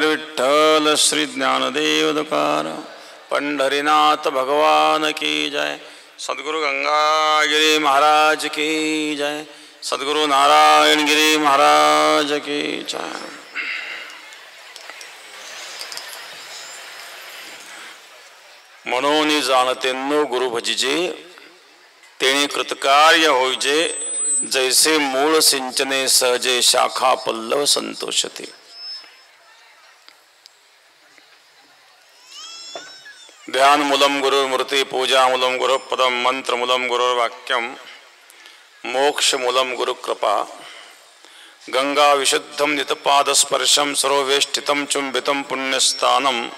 विठ्ठल श्री ज्ञानदेव तुकाराम पंढरीनाथ भगवान की जय। सद्गुरु गंगागिरी महाराज की जय। सद्गुरु नारायण गिरी महाराज की जय। म्हणून जाणते नो गुरु भजिजे तेणे कृतकार्य होईजे जैसे मूळ सिंचने सहजे शाखा पल्लव संतोषते। ध्यान मूलम गुरुर्मूर्ति पूजा मूलम गुरुपदम मंत्र मूलम गुरुर्वाक्यम मोक्ष मूलम गुरुकृपा। गंगा विशुद्धम नितपाद स्पर्शम सर्वेष्टितम चुंबितम पुण्यस्थानम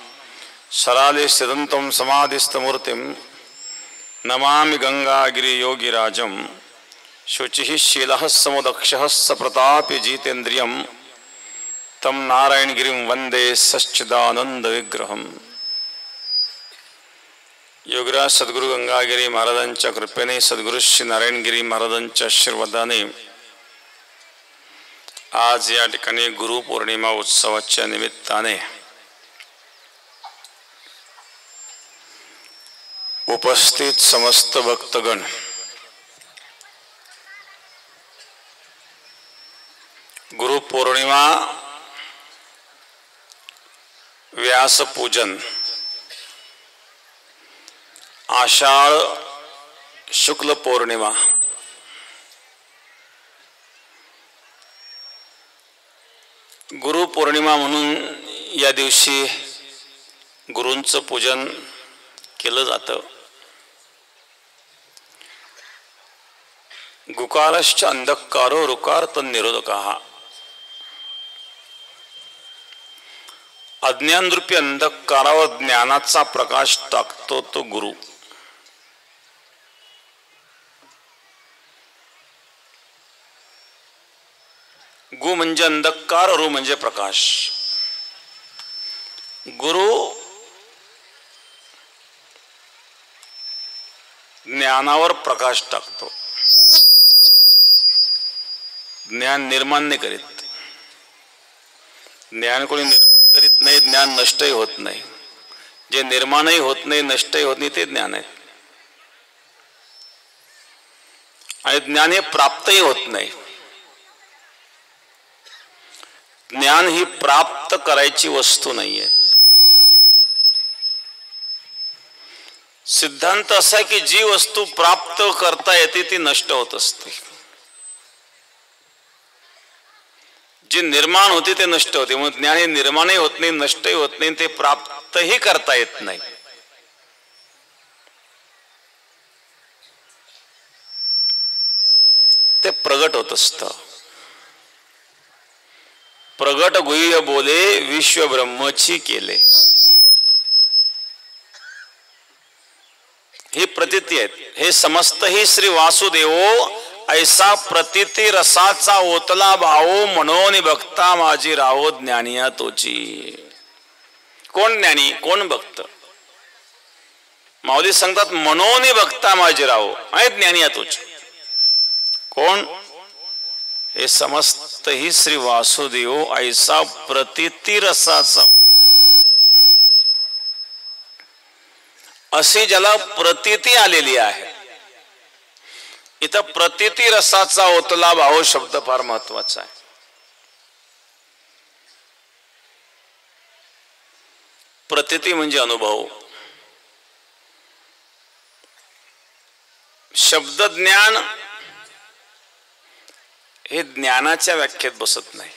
शराले स्थितंतम समाधिस्थमूर्तिम नमामि गंगागिरि योगिराजम। शुचिः शीलः समुदक्षः सप्रतापि जितेन्द्रियं तम नारायणगिरिं वंदे सच्चिदानंद विग्रहम। योगीराज सद्गुरु गंगागिरी महाराजांच्या कृपेने सद्गुरु श्री नारायणगिरी महाराजांच्या आशीर्वादाने आज या ठिकाणी गुरुपौर्णिमा उत्सवाच्या निमित्ताने उपस्थित समस्त भक्तगण गुरुपौर्णिमा व्यासपूजन आषाढ शुक्ल पौर्णिमा गुरुपौर्णिमा म्हणून या दिवशी गुरूंचं पूजन केलं जातं। गुकारश्च अंधकारो रुकार्त निरोधकः। अज्ञानरूपी अंधकारावर ज्ञानाचा प्रकाश टाकतो तो गुरु। गु म्हणजे अंधकार, रु म्हणजे प्रकाश। गुरु ज्ञानावर प्रकाश टाकतो। ज्ञान निर्माण नाही करीत। ज्ञान कोणी निर्माण करीत नाही, ज्ञान नष्टही होत नाही। जे निर्माणही होत नाही, नष्टही होत नाही ते ज्ञान आहे। आणि ज्ञान हे प्राप्तही होत नाही। ज्ञान ही प्राप्त करायची वस्तू नाहीये। सिद्धांत असा आहे की जी वस्तू प्राप्त करता येते ती नष्ट होत असते, जी निर्माण होते ते नष्ट होते। म्हणून ज्ञान हे निर्माणही होत नाही, नष्टही होत नाही, ते प्राप्तही करता येत नाही। ते प्रगट होत असत। प्रगट गुह्य बोले विश्व ब्रह्मची केले, ही प्रतीती आहेत। हे समस्त ही श्री वासुदेवो ऐसा प्रतीती रसाचा ओतला भावो मनोनी भक्ता माझी राहो ज्ञानिया तोची। कोण ज्ञानी कोण भक्त? माऊली सांगतात मनोनी भक्ता माझी राहो आणि ज्ञानिया तोची। कोण? हे समस्त ही श्री वासुदेव ऐसा प्रतीती रसाचा, अशी ज्याला प्रतीती आलेली आहे। इथं प्रतीती रसाचा ओतला भाव शब्द फार महत्वाचा आहे। प्रतीती म्हणजे अनुभव। शब्द ज्ञान हे ज्ञानाच्या व्याख्येत बसत नाही।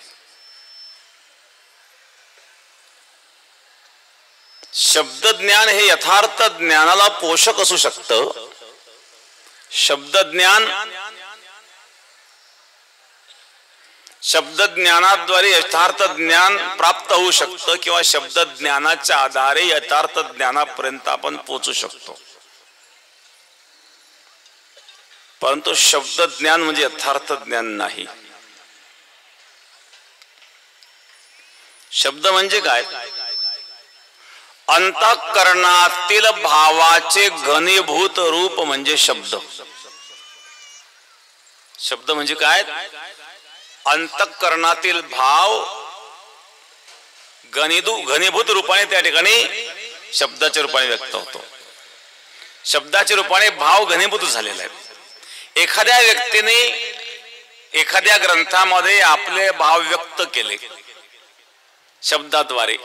शब्द ज्ञान हे यथार्थ ज्ञानाला पोषक असू शकतं। शब्द ज्ञानाद्वारे यथार्थ ज्ञान प्राप्त होऊ शकतं किंवा शब्द ज्ञानाच्या आधारे यथार्थ ज्ञानापर्यंत आपण पोहोचू शकतो। परंतु शब्द ज्ञान म्हणजे यथार्थ ज्ञान नाही। शब्द म्हणजे काय? अंतःकरणातील भावाचे घनीभूत रूप म्हणजे शब्द। शब्द म्हणजे काय? अंतःकरणातील भाव घनीभूत रूपाने त्या ठिकाणी शब्दाच्या रूपाने व्यक्त होतो. शब्दाच्या रूपाने भाव घनीभूत झालेला आहे. एखाद्या व्यक्तीने एखाद्या ग्रंथामध्ये आपले भाव व्यक्त केले शब्दाद्वारे,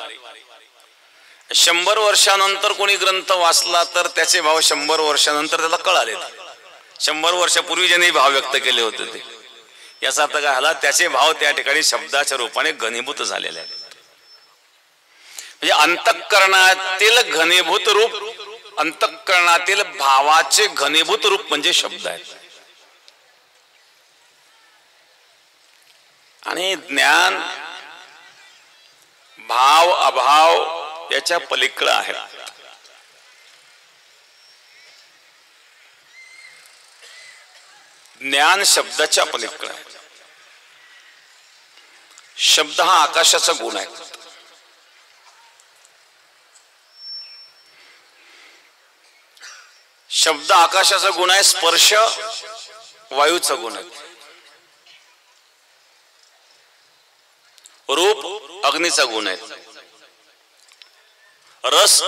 100 वर्षानंतर कोणी ग्रंथ वाचला तर त्याचे भाव 100 वर्षानंतर त्याला कळाले. 100 वर्षापूर्वी ज्यांनी भाव व्यक्त केले होते ते, याचा अर्थ काय झाला, त्याचे भाव त्या ठिकाणी शब्दाच्या रूपाने घनीभूत झालेले आहेत. म्हणजे अंतःकरणातील घनीभूत रूप, अंतःकरणातील भावाचे घनीभूत रूप म्हणजे शब्द आहेत. आणि ज्ञान भाव अभाव याच्या पलीकडे आहे. ज्ञान शब्दाच्या पलीकडे आहे. शब्द हा आकाशाचा गुण आहे. शब्द आकाशाचा गुण आहे. स्पर्श वायूचा गुण आहे. रूप अग्नीचा गुण आहे. रस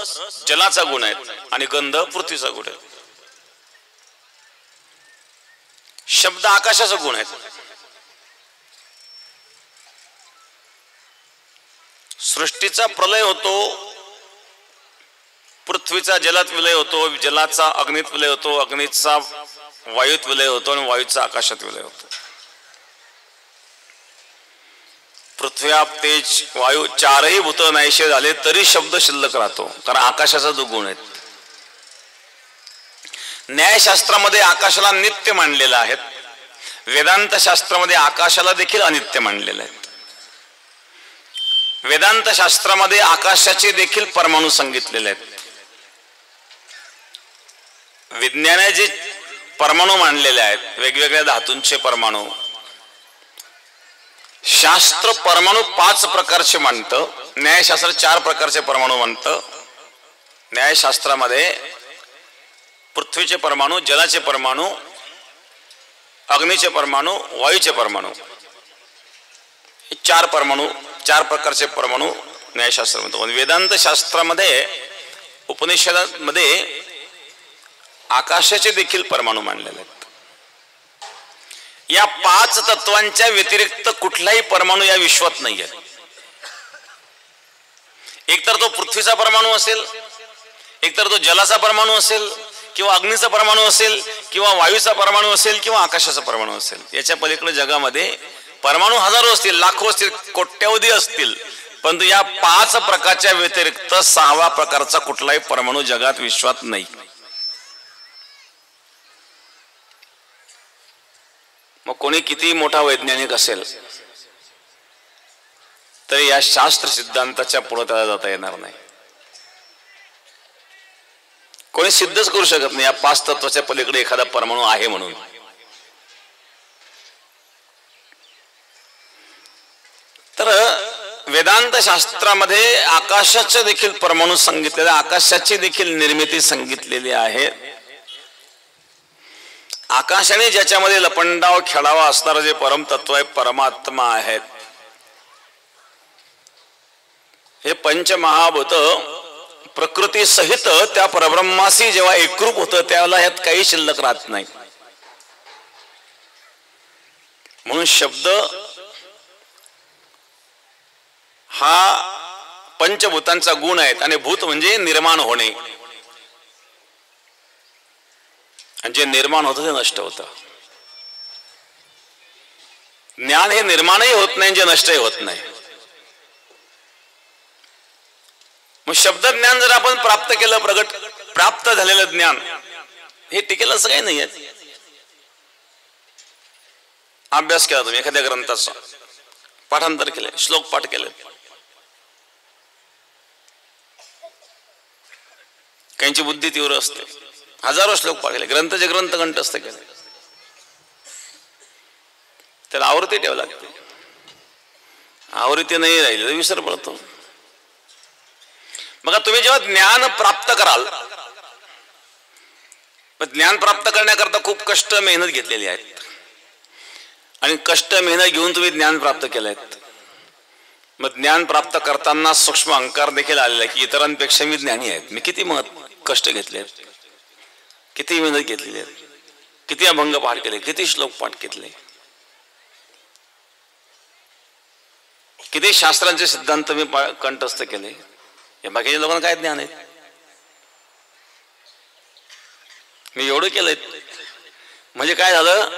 जलाचा गुण आहे. आणि गंध पृथ्वीचा गुण आहे. शब्द आकाशाचा गुण आहे. सृष्टीचा प्रलय होतो, पृथ्वीचा जलात विलय होतो, जलाचा अग्नीत विलय होतो, अग्नीचा वायूत विलय होतो आणि वायूचा आकाशात विलय होतो. पृथ्वी आप तेज वायू चारही भूत नाहीसे झाले तरी शब्द शिल्लक राहतो, कारण आकाशाचा जो गुण आहे. न्यायशास्त्रामध्ये आकाशाला नित्य मानलेलं आहे. वेदांत शास्त्रामध्ये आकाशाला देखील अनित्य मानलेलं आहे. वेदांत शास्त्रामध्ये आकाशाचे देखील परमाणू सांगितलेले आहेत. विज्ञाने जे परमाणू मांडलेले आहेत, वेगवेगळ्या धातूंचे परमाणू, शास्त्र परमाणू 5 प्रकारचे मानतं. न्यायशास्त्र 4 प्रकारचे परमाणू मानतं. न्यायशास्त्रामध्ये पृथ्वीचे परमाणू, जलाचे परमाणू, अग्नीचे परमाणू, वायूचे परमाणू, 4 परमाणू, 4 प्रकारचे परमाणू न्यायशास्त्र म्हणतो. वेदांत शास्त्रामध्ये, उपनिषदामध्ये आकाशाचे देखील परमाणू मानलेले आहेत. या 5 तत्वांच्या व्यतिरिक्त कुठलाही परमाणू या विश्वात नाही आहे. एकतर तो पृथ्वीचा परमाणू असेल, एकतर तो जलाचा परमाणू असेल, किंवा अग्नीचा परमाणू असेल, किंवा वायूचा परमाणू असेल, किंवा आकाशाचा परमाणू असेल. याच्या पलीकडे जगामध्ये परमाणू हजारो असतील, लाखो असतील, कोट्यावधी असतील, परंतु या 5 प्रकारच्या व्यतिरिक्त 6वा प्रकारचा कुठलाही परमाणू जगात विश्वात नाही. मग कोणी किती मोठा वैज्ञानिक असेल तरी या शास्त्र सिद्धांताच्या पुढे त्याला जाता येणार नाही. कोणी सिद्धच करू शकत नाही या 5 तत्वाच्या पलीकडे एखादा परमाणू आहे म्हणून. तर वेदांत शास्त्रामध्ये आकाशाचे देखील परमाणू सांगितलेले, आकाशाची देखील निर्मिती सांगितलेली आहे. आकाशाने ज्याच्यामध्ये लपंडाव खेळावा असणारं जे परमतत्व आहे, परमात्मा आहेत, हे पंचमहाभूत प्रकृती सहित त्या परब्रह्माशी जेव्हा एकरूप होतं त्यावेळेला यात काही शिल्लक राहत नाही. म्हणून शब्द हा पंचभूतांचा गुण आहे. आणि भूत म्हणजे निर्माण होणे, आणि जे निर्माण होतं ते नष्ट होतं. ज्ञान हे निर्माणही होत नाही, जे नष्टही होत नाही. मग शब्द ज्ञान जर आपण प्राप्त केलं, प्राप्त झालेलं ज्ञान हे टिकेल असं काही नाही आहे. अभ्यास केला तुम्ही एखाद्या ग्रंथाचा, पाठांतर केले, श्लोक पाठ केले, काहींची बुद्धी तीव्र असते, हजारो श्लोक पाठ केले, ग्रंथाचे ग्रंथ कंठस्थ केले, त्याला आवृत्ती ठेवावी लागते. आवृत्ती नाही राहिली तर विसर पडतो. बघा, तुम्ही जेव्हा ज्ञान प्राप्त कराल, ज्ञान प्राप्त करण्याकरता खूप कष्ट मेहनत घेतलेली आहेत, आणि कष्ट मेहनत घेऊन तुम्ही ज्ञान प्राप्त केलं आहे. मग ज्ञान प्राप्त करताना सूक्ष्म अहंकार देखील आलेला की इतरांपेक्षा मी ज्ञानी आहेत, मी किती कष्ट घेतले, किती मेहनत घेतलेली आहे, किती अभंग पाठ केले, किती श्लोक पाठ केले, किती शास्त्रांचे सिद्धांत मी कंठस्थ केले. या बाकीच्या लोकांना काय ज्ञान आहे? मी एवढं केलंय. म्हणजे काय झालं,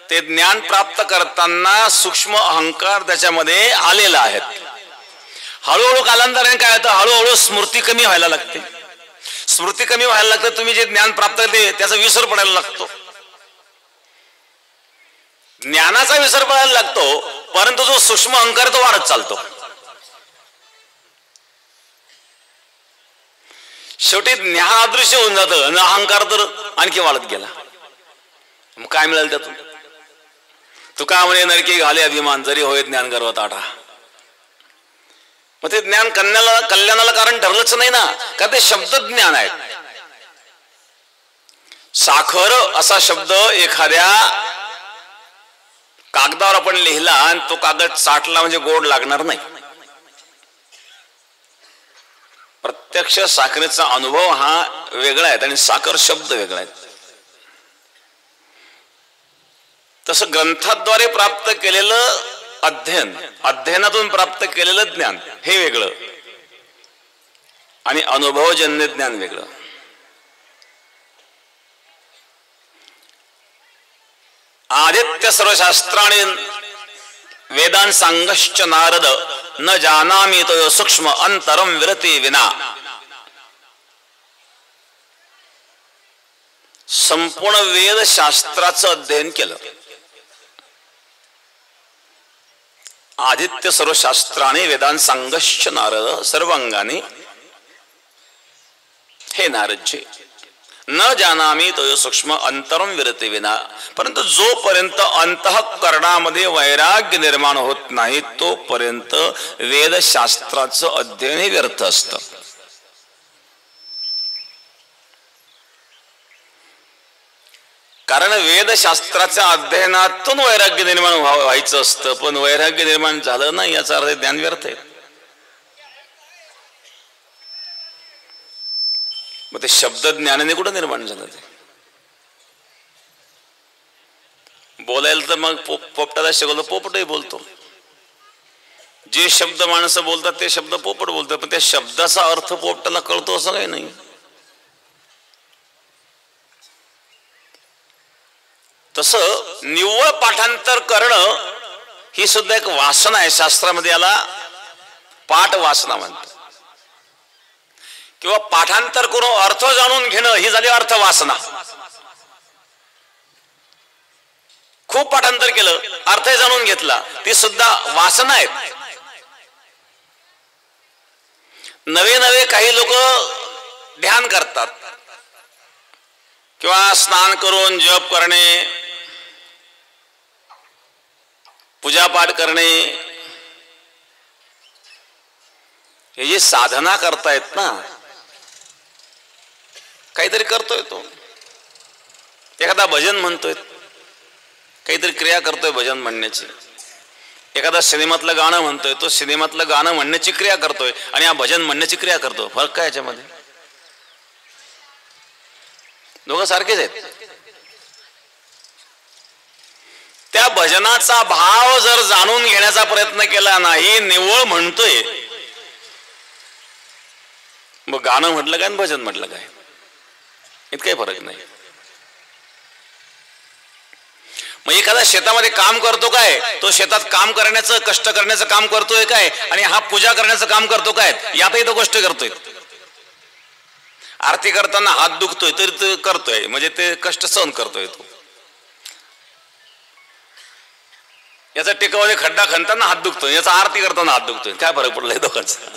ते ज्ञान प्राप्त करताना सूक्ष्म अहंकार त्याच्यामध्ये आलेला आहे. हळूहळू कालांतराने काय होतं, हळूहळू स्मृती कमी व्हायला लागते. स्मृती कमी व्हायला लागते, तुम्ही जे ज्ञान प्राप्त करते त्याचा विसर पडायला लागतो. ज्ञानाचा विसर पडायला लागतो, परंतु जो सूक्ष्म अहंकार तो वाढत चालतो. शेवटी ज्ञान अदृश्य होऊन जातं आणि अहंकार तर आणखी वाढत गेला. मग काय मिळालं त्यातून? तुका म्हणे नरकी घाले अभिमान, जरी होय ज्ञान गर्वात आढा. मग ते ज्ञान कल्याणाला कारण ठरलंच नाही ना, का ते शब्द ज्ञान आहे. साखर असा शब्द एखाद्या कागदावर आपण लिहिला आणि तो कागद चाटला म्हणजे गोड लागणार नाही. प्रत्यक्ष साखरेचा अनुभव हा वेगळा आहे आणि साखर शब्द वेगळा आहे. तसं ग्रंथाद्वारे प्राप्त केलेलं अध्ययन, अध्ययनातून प्राप्त केलेलं ज्ञान हे वेगळं आणि अनुभवजन्य ज्ञान वेगळं. आदित्य सर्वशास्त्राणि वेदांत सांगश्च नारद न जानामि तो सूक्ष्म अंतरम विरति विना. संपूर्ण वेद शास्त्राचं अध्ययन केलं. आदित्य सर्वशास्त्राणि वेदांत सांगश्च नारद, सर्व अंगाने हे नारदजी न जानामी तो सूक्ष्म अंतरम विरति विना. परंतु जोपर्यंत अंतःकरणामध्ये वैराग्य निर्माण होत नाही तोपर्यंत वेदशास्त्राचं अध्ययन हे व्यर्थ असतं. कारण वेदशास्त्राच्या अध्ययनातून वैराग्य निर्माण व्हायचं असतं, पण वैराग्य निर्माण झालं नाही याचा अर्थ ज्ञान व्यर्थ आहे. मग ते शब्द ज्ञानाने कुठं निर्माण झालं? ते बोलायला तर मग पोपटाला शिकवलं, पोपटही बोलतो. जे शब्द माणसं बोलतात ते शब्द पोपट बोलतात, पण त्या शब्दाचा अर्थ पोपटाला कळतो असं काही नाही. तसं निव्वळ पाठांतर करणं ही सुद्धा एक वासना आहे. शास्त्रामध्ये याला पाठ वासना म्हणतात. किंवा पाठांतर करून अर्थ जाणून घेणं ही झाली अर्थ वासना. खूप पाठांतर केलं, अर्थ जाणून घेतला, ती सुद्धा वासना आहेत. नवे नवे काही लोक ध्यान करतात किंवा स्नान करून जप करणे, पूजापाठ करणे, हे जे साधना करतायत ना, काहीतरी करतोय तो, एखादा भजन म्हणतोय, काहीतरी क्रिया करतोय भजन म्हणण्याची, एखादा सिनेमातलं गाणं म्हणतोय, तो सिनेमातलं गाणं म्हणण्याची क्रिया करतोय आणि हा भजन म्हणण्याची क्रिया करतो. फरक काय याच्यामध्ये? दोघं सारखेच आहेत. त्या भजनाचा भाव जर जाणून घेण्याचा प्रयत्न केला नाही, निव्वळ म्हणतोय, मग गाणं म्हटलं काय आणि भजन म्हटलं काय, इतकाही फरक नाही. मग एखादा शेतामध्ये काम करतो काय, तो शेतात काम करण्याचं, कष्ट करण्याचं काम करतोय काय, आणि हा पूजा करण्याचं काम करतो काय, यातही तो गोष्ट करतोय. आरती करताना हात दुखतोय तरी तो करतोय, म्हणजे ते कष्ट सहन करतोय तो. याचा टेकामध्ये खड्डा खणताना हात दुखतोय, याचा आरती करताना हात दुखतोय. काय फरक पडलाय दोघांचा?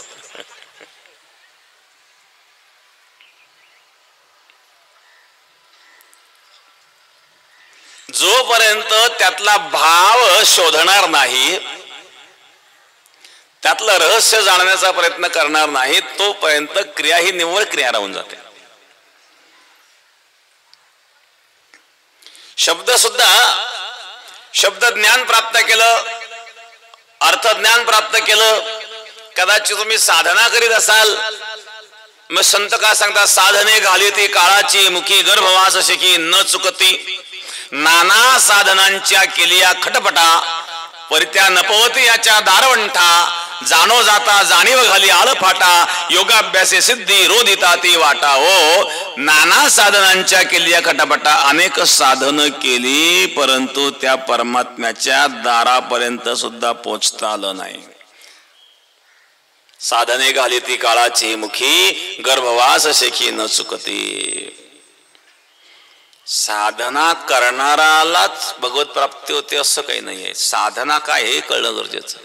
जोपर्यंत त्यातला भाव शोधणार नाही, त्यातलं रहस्य जाणण्याचा प्रयत्न करणार नाही, तोपर्यंत क्रिया ही निव्वळ क्रिया राहून जाते. शब्द सुद्धा, शब्द ज्ञान प्राप्त केलं, अर्थ ज्ञान प्राप्त केलं, कदाचित तुम्ही साधना करीत असाल, मग संत का सांगतात, साधने घाली ती काळाची मुखी, गर्भवास शिकी न चुकती. नाना साधनांच्या केलिया खटपटा, परित्या नपवती याच्या दारवंठा. जाणो जाता जाणीव घाली आळफाटा, योगाभ्यासे सिद्धी रोधिता ती वाटा. हो, नाना साधनांच्या केलिया खटापटा, अनेक साधन केली, परंतु त्या परमात्म्याच्या दारापर्यंत सुद्धा पोचता आलं नाही. साधने घाली ती काळाची मुखी, गर्भवास शेखी न चुकती. साधना करणारालाच भगवत प्राप्ती होते असं काही नाहीये. साधना काय हे कळणं गरजेचं.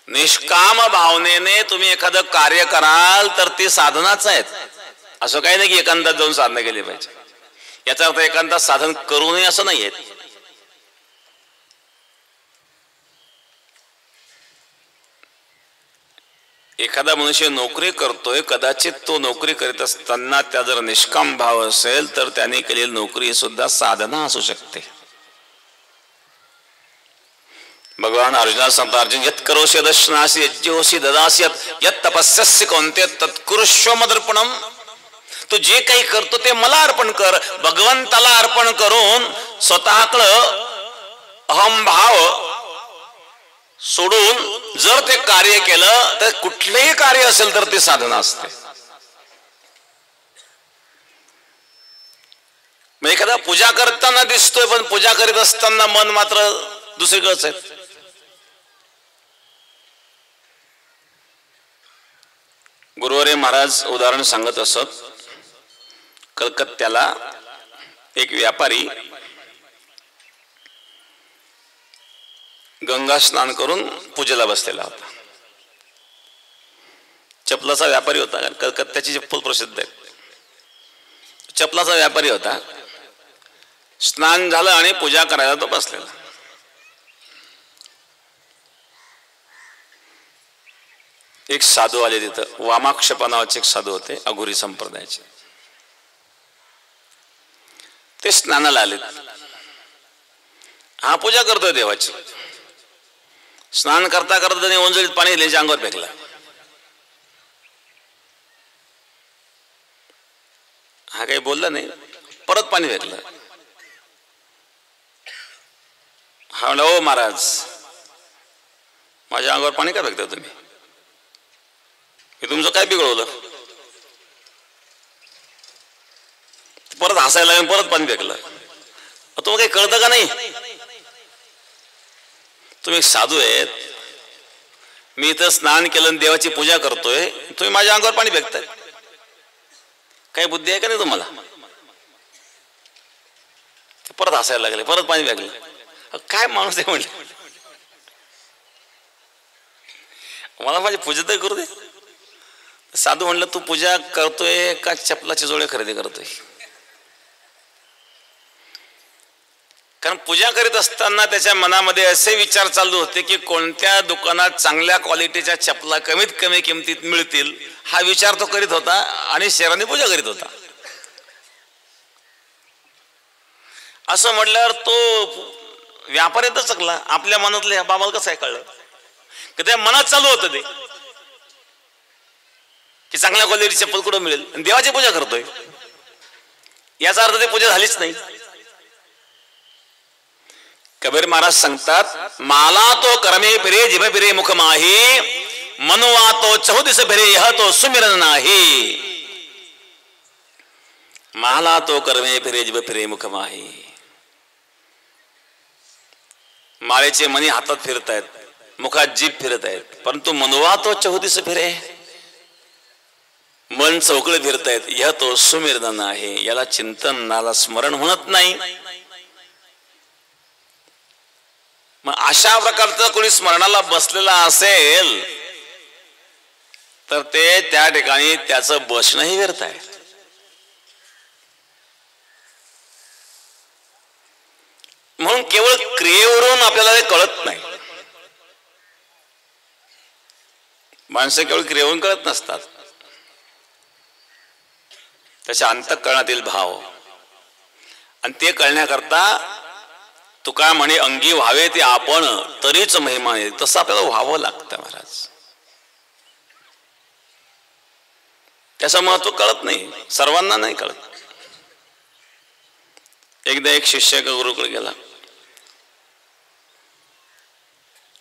निष्काम भावनेने तुम्ही एखादं कार्य कराल तर ती साधनाच आहेत. असं काही नाही की एकांतात जाऊन साधना केली पाहिजे. याचा अर्थ एकांतात साधन करू नये असं नाहीये. एखादा मनुष्य नोकरी करतोय, कदाचित तो नोकरी करीत असताना त्या जर निष्काम भाव असेल तर त्याने केलेली नोकरी सुद्धा साधना असू शकते. भगवान अर्जुना सांगतात, अर्जुन यत् करोषि यदश्नासि यज्ञोषि ददासि यत् तपस्यसि कौन्तेय तत्कुरुष्व मदर्पणम. तू जे काही करतो ते मला अर्पण कर. भगवंताला अर्पण करून स्वतःकडं अहमभाव सोडून जर ते कार्य केलं तर कुठलेही कार्य असेल तर ते साधना असते. एखादा पूजा करताना दिसतोय पण पूजा करीत असताना मन मात्र दुसरीकडेच आहे. गुरुवर्य महाराज उदाहरण सांगत असत. कलकत्त्याला एक व्यापारी गंगा स्नान करून पूजेला बसलेला होता. चपलाचा व्यापारी होता. कलकत्त्याची चप्पल प्रसिद्ध आहे. चपलाचा व्यापारी होता. स्नान झालं आणि पूजा करायला तो बसलेला. एक साधू आले तिथं. वामाक्षपा नावाचे एक साधू होते, अघोरी संप्रदायाचे. ते स्नानाला आले. हा पूजा करतोय देवाची. स्नान करता करता त्याने ओंजळीत पाणी त्याच्या अंगावर फेकलं. हा काही बोलला नाही, परत पाणी फेकलं. हा म्हणला, ओ महाराज, माझ्या अंगावर पाणी का फेकता तुम्ही? हे तुमचं काय बिघडवलं? परत हसायला लागून परत पाणी फेकलं. तुम्हाला काही कळतं का नाही? तुम्ही एक साधू आहेत, मी इथं स्नान केलं, देवाची पूजा करतोय, तुम्ही माझ्या अंगावर पाणी फेकताय. काही बुद्धी आहे का नाही तुम्हाला? परत हसायला लागले, परत पाणी फेकलं. काय माणूस आहे म्हणले, मला माझी पूजा तर करू दे. साधू म्हणलं, तू पूजा करतोय का चपलाचे जोडे खरेदी करतोय? कारण पूजा करीत असताना त्याच्या मनामध्ये असे विचार चालू होते की कोणत्या दुकानात चांगल्या क्वालिटीच्या चपला कमीत कमी किमतीत मिळतील, हा विचार तो करीत होता आणि शहराने पूजा करीत होता. असं म्हटल्यावर तो व्यापारीच चकला. आपल्या मनातले बाबाला कसं आहे कळलं की त्या मनात चालू होतं ते की चांगल्या क्वालिटी चप्पल कुठं मिळेल, आणि देवाची पूजा करतोय. याचा अर्थ ते पूजा झालीच नाही. कबीर महाराज सांगतात, माला तो कर्मे फिरे जिभ फिरे मुख माही, मनुआ तो चौदिस फिरे यह तो सुमिरन नाही. माला तो कर्मे फिरे जिभ फिरे मुख माही. माळेचे मणी हातात फिरतायत, मुखात जीभ फिरत आहेत, परंतु मनुआ तो चौदिस फिरे, मन चौकळे फिरतायत. यह तो सुमिरन आहे. याला चिंतनाला स्मरण म्हणत नाही. मग अशा प्रकारचं कोणी स्मरणाला बसलेला असेल तर ते त्या ठिकाणी त्याचं बसणंही व्यर्थ आहे. म्हणून केवळ क्रियेवरून आपल्याला ते कळत नाही. माणसं केवळ क्रियेवरून कळत नसतात, त्याच्या अंतःकरणातील भाव, आणि ते कळण्याकरता तुका म्हणे अंगी व्हावे ते आपण तरीच महिमा येईल. तसं आपल्याला व्हावं लागतं महाराज. त्याचं महत्व कळत नाही, सर्वांना नाही कळत. एकदा एक शिष्य एका गुरुकडे गेला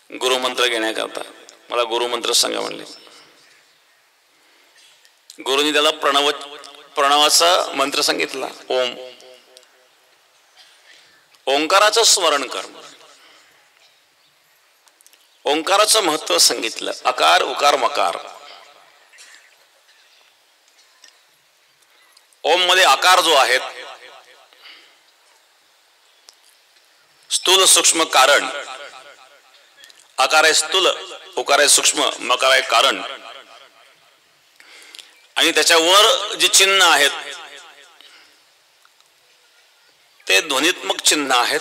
गुरुमंत्र घेण्याकरता. मला गुरुमंत्र सांगा म्हणले. गुरुनी त्याला प्रणवाचा मंत्र सांगितला. ओम. ओंकाराचं स्मरण कर. ओंकाराचं महत्व सांगितलं. अकार उकार मकार. ओम मध्ये आकार जो आहे स्थूल सूक्ष्म कारण. आकार आहे स्थूल, उकार आहे सूक्ष्म, मकार आहे कारण. आणि त्याच्यावर जे चिन्ह आहेत ते ध्वनित्मक चिन्ह आहेत,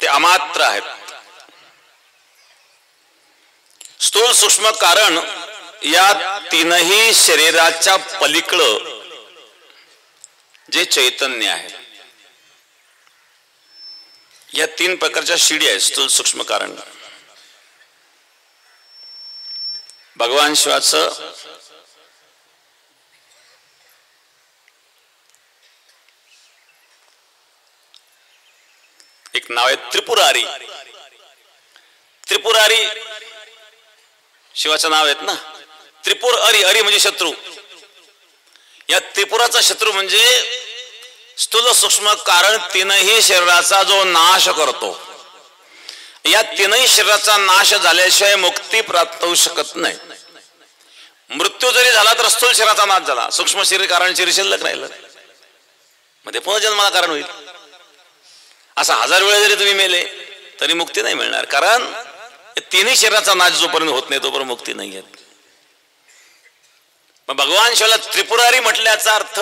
ते अमात्र आहेत. स्थूल सूक्ष्म कारण या तीनही शरीराच्या पलीकडं जे चैतन्य आहे. या तीन प्रकारच्या शिडी आहेत स्थूल सूक्ष्म कारण. भगवान शिवाचं एक नाव आहे त्रिपुरारी. त्रिपुरारी शिवाचं नाव आहेत ना. त्रिपुर अरी. अरी म्हणजे शत्रू. या त्रिपुराचा शत्रू म्हणजे स्थूल सूक्ष्म कारण तीनही शरीराचा जो नाश करतो. या तीनही शरीराचा नाश झाल्याशिवाय मुक्ती प्राप्त होऊ शकत नाही. मृत्यू जरी झाला तर स्थूल शरीराचा नाश झाला, सूक्ष्म शरीर कारण शरीर शिल्लक राहिलं, मध्ये पुन्हा जन्माला कारण होईल. असा 1000 वेळा जरी तुम्ही मेले तरी मुक्ती नाही मिळणार. कारण तीनही शरीराचा नाश जोपर्यंत होत नाही तोपर्यंत मुक्ती नाही येत. भगवान शिवाला त्रिपुरारी म्हटल्याचा अर्थ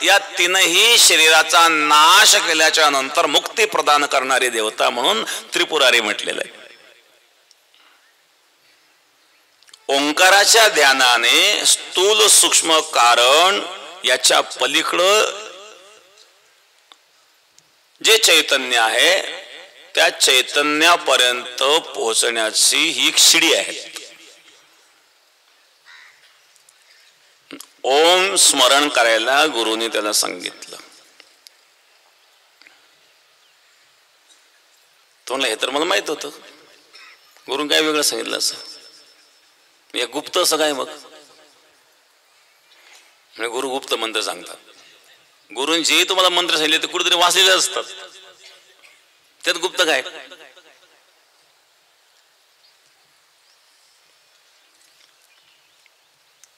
या तीनही शरीराचा नाश केल्याच्या नंतर मुक्ती प्रदान करणारी देवता म्हणून त्रिपुरारी म्हटलेलं आहे. ओंकाराच्या ध्यानाने स्थूल सूक्ष्म कारण याच्या पलीकडं जे चैतन्य आहे त्या चैतन्यापर्यंत पोहोचण्याची ही एक शिडी आहे. ओम स्मरण करायला गुरुनी त्याला सांगितलं. तो म्हणला हे तर मला माहित होतं. गुरुने काय वेगळं सांगितलं असं? हे गुप्त असं काय मग? म्हणजे गुरु गुप्त मंत्र सांगतात. गुरुने जे तुम्हाला मंत्र सांगितले ते कुठेतरी वाचलेले असतात, त्यात गुप्त काय?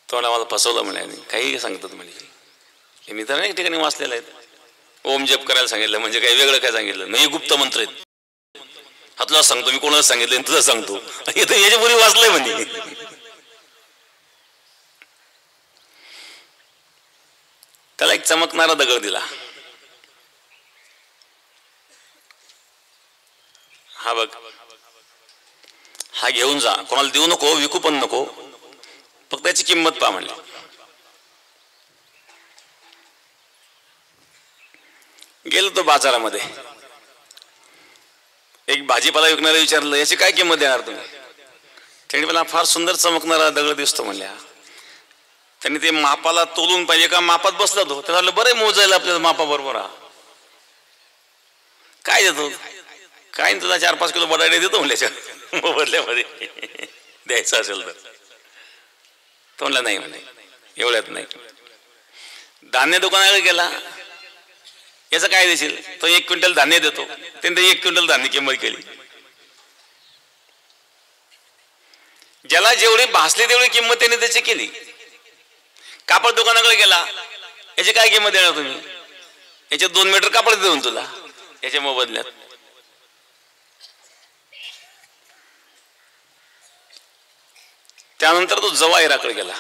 तो मला फसवलं म्हणे. काही सांगतात म्हणजे मी तर अनेक ठिकाणी वाचलेलं आहे. ओम जप करायला सांगितलं म्हणजे काही वेगळं काय सांगितलं नाही. गुप्त मंत्र आहेत. हा तुला सांगतो, मी कोणाला सांगितलं तुला सांगतो. याच्यापूर्वी वाचलंय म्हणजे. त्याला एक चमकणारा दगड दिला. हा बघ, हा घेऊन जा, कोणाला देऊ नको, विकू पण नको, फक्त त्याची किंमत पहा म्हणली. गेलो तो बाजारामध्ये. एक भाजीपाला विकणारे विचारलं याची काय किंमत देणार तुम्ही? त्यांनी मला फार सुंदर चमकणारा दगड दिसतो म्हणल्या. त्यांनी ते मापाला तोलून पाहिजे का मापात बसला तो. त्याला बरे मोजायला आपल्याला मापा बरोबर. काय देतो? काय तुला 4-5 किलो बटाटे देतो म्हणल्याच्या मोबदल्यामध्ये द्यायचं असेल तर. तो म्हणला नाही म्हणे एवढ्यात नाही. धान्य दुकानाकडे गेला. याचं काय देशील? तो 1 क्विंटल धान्य देतो. त्यांनी 1 क्विंटल धान्य किंमत केली. ज्याला जेवढी भासली तेवढी किंमत त्याने त्याची केली. कापड दुकानाकडे गेला. याची काय किंमत देणार तुम्ही? याचे 2 मीटर कापड देऊन तुला याच्या मोबदल्यात. त्यानंतर तो जवाहिराकडे गेला.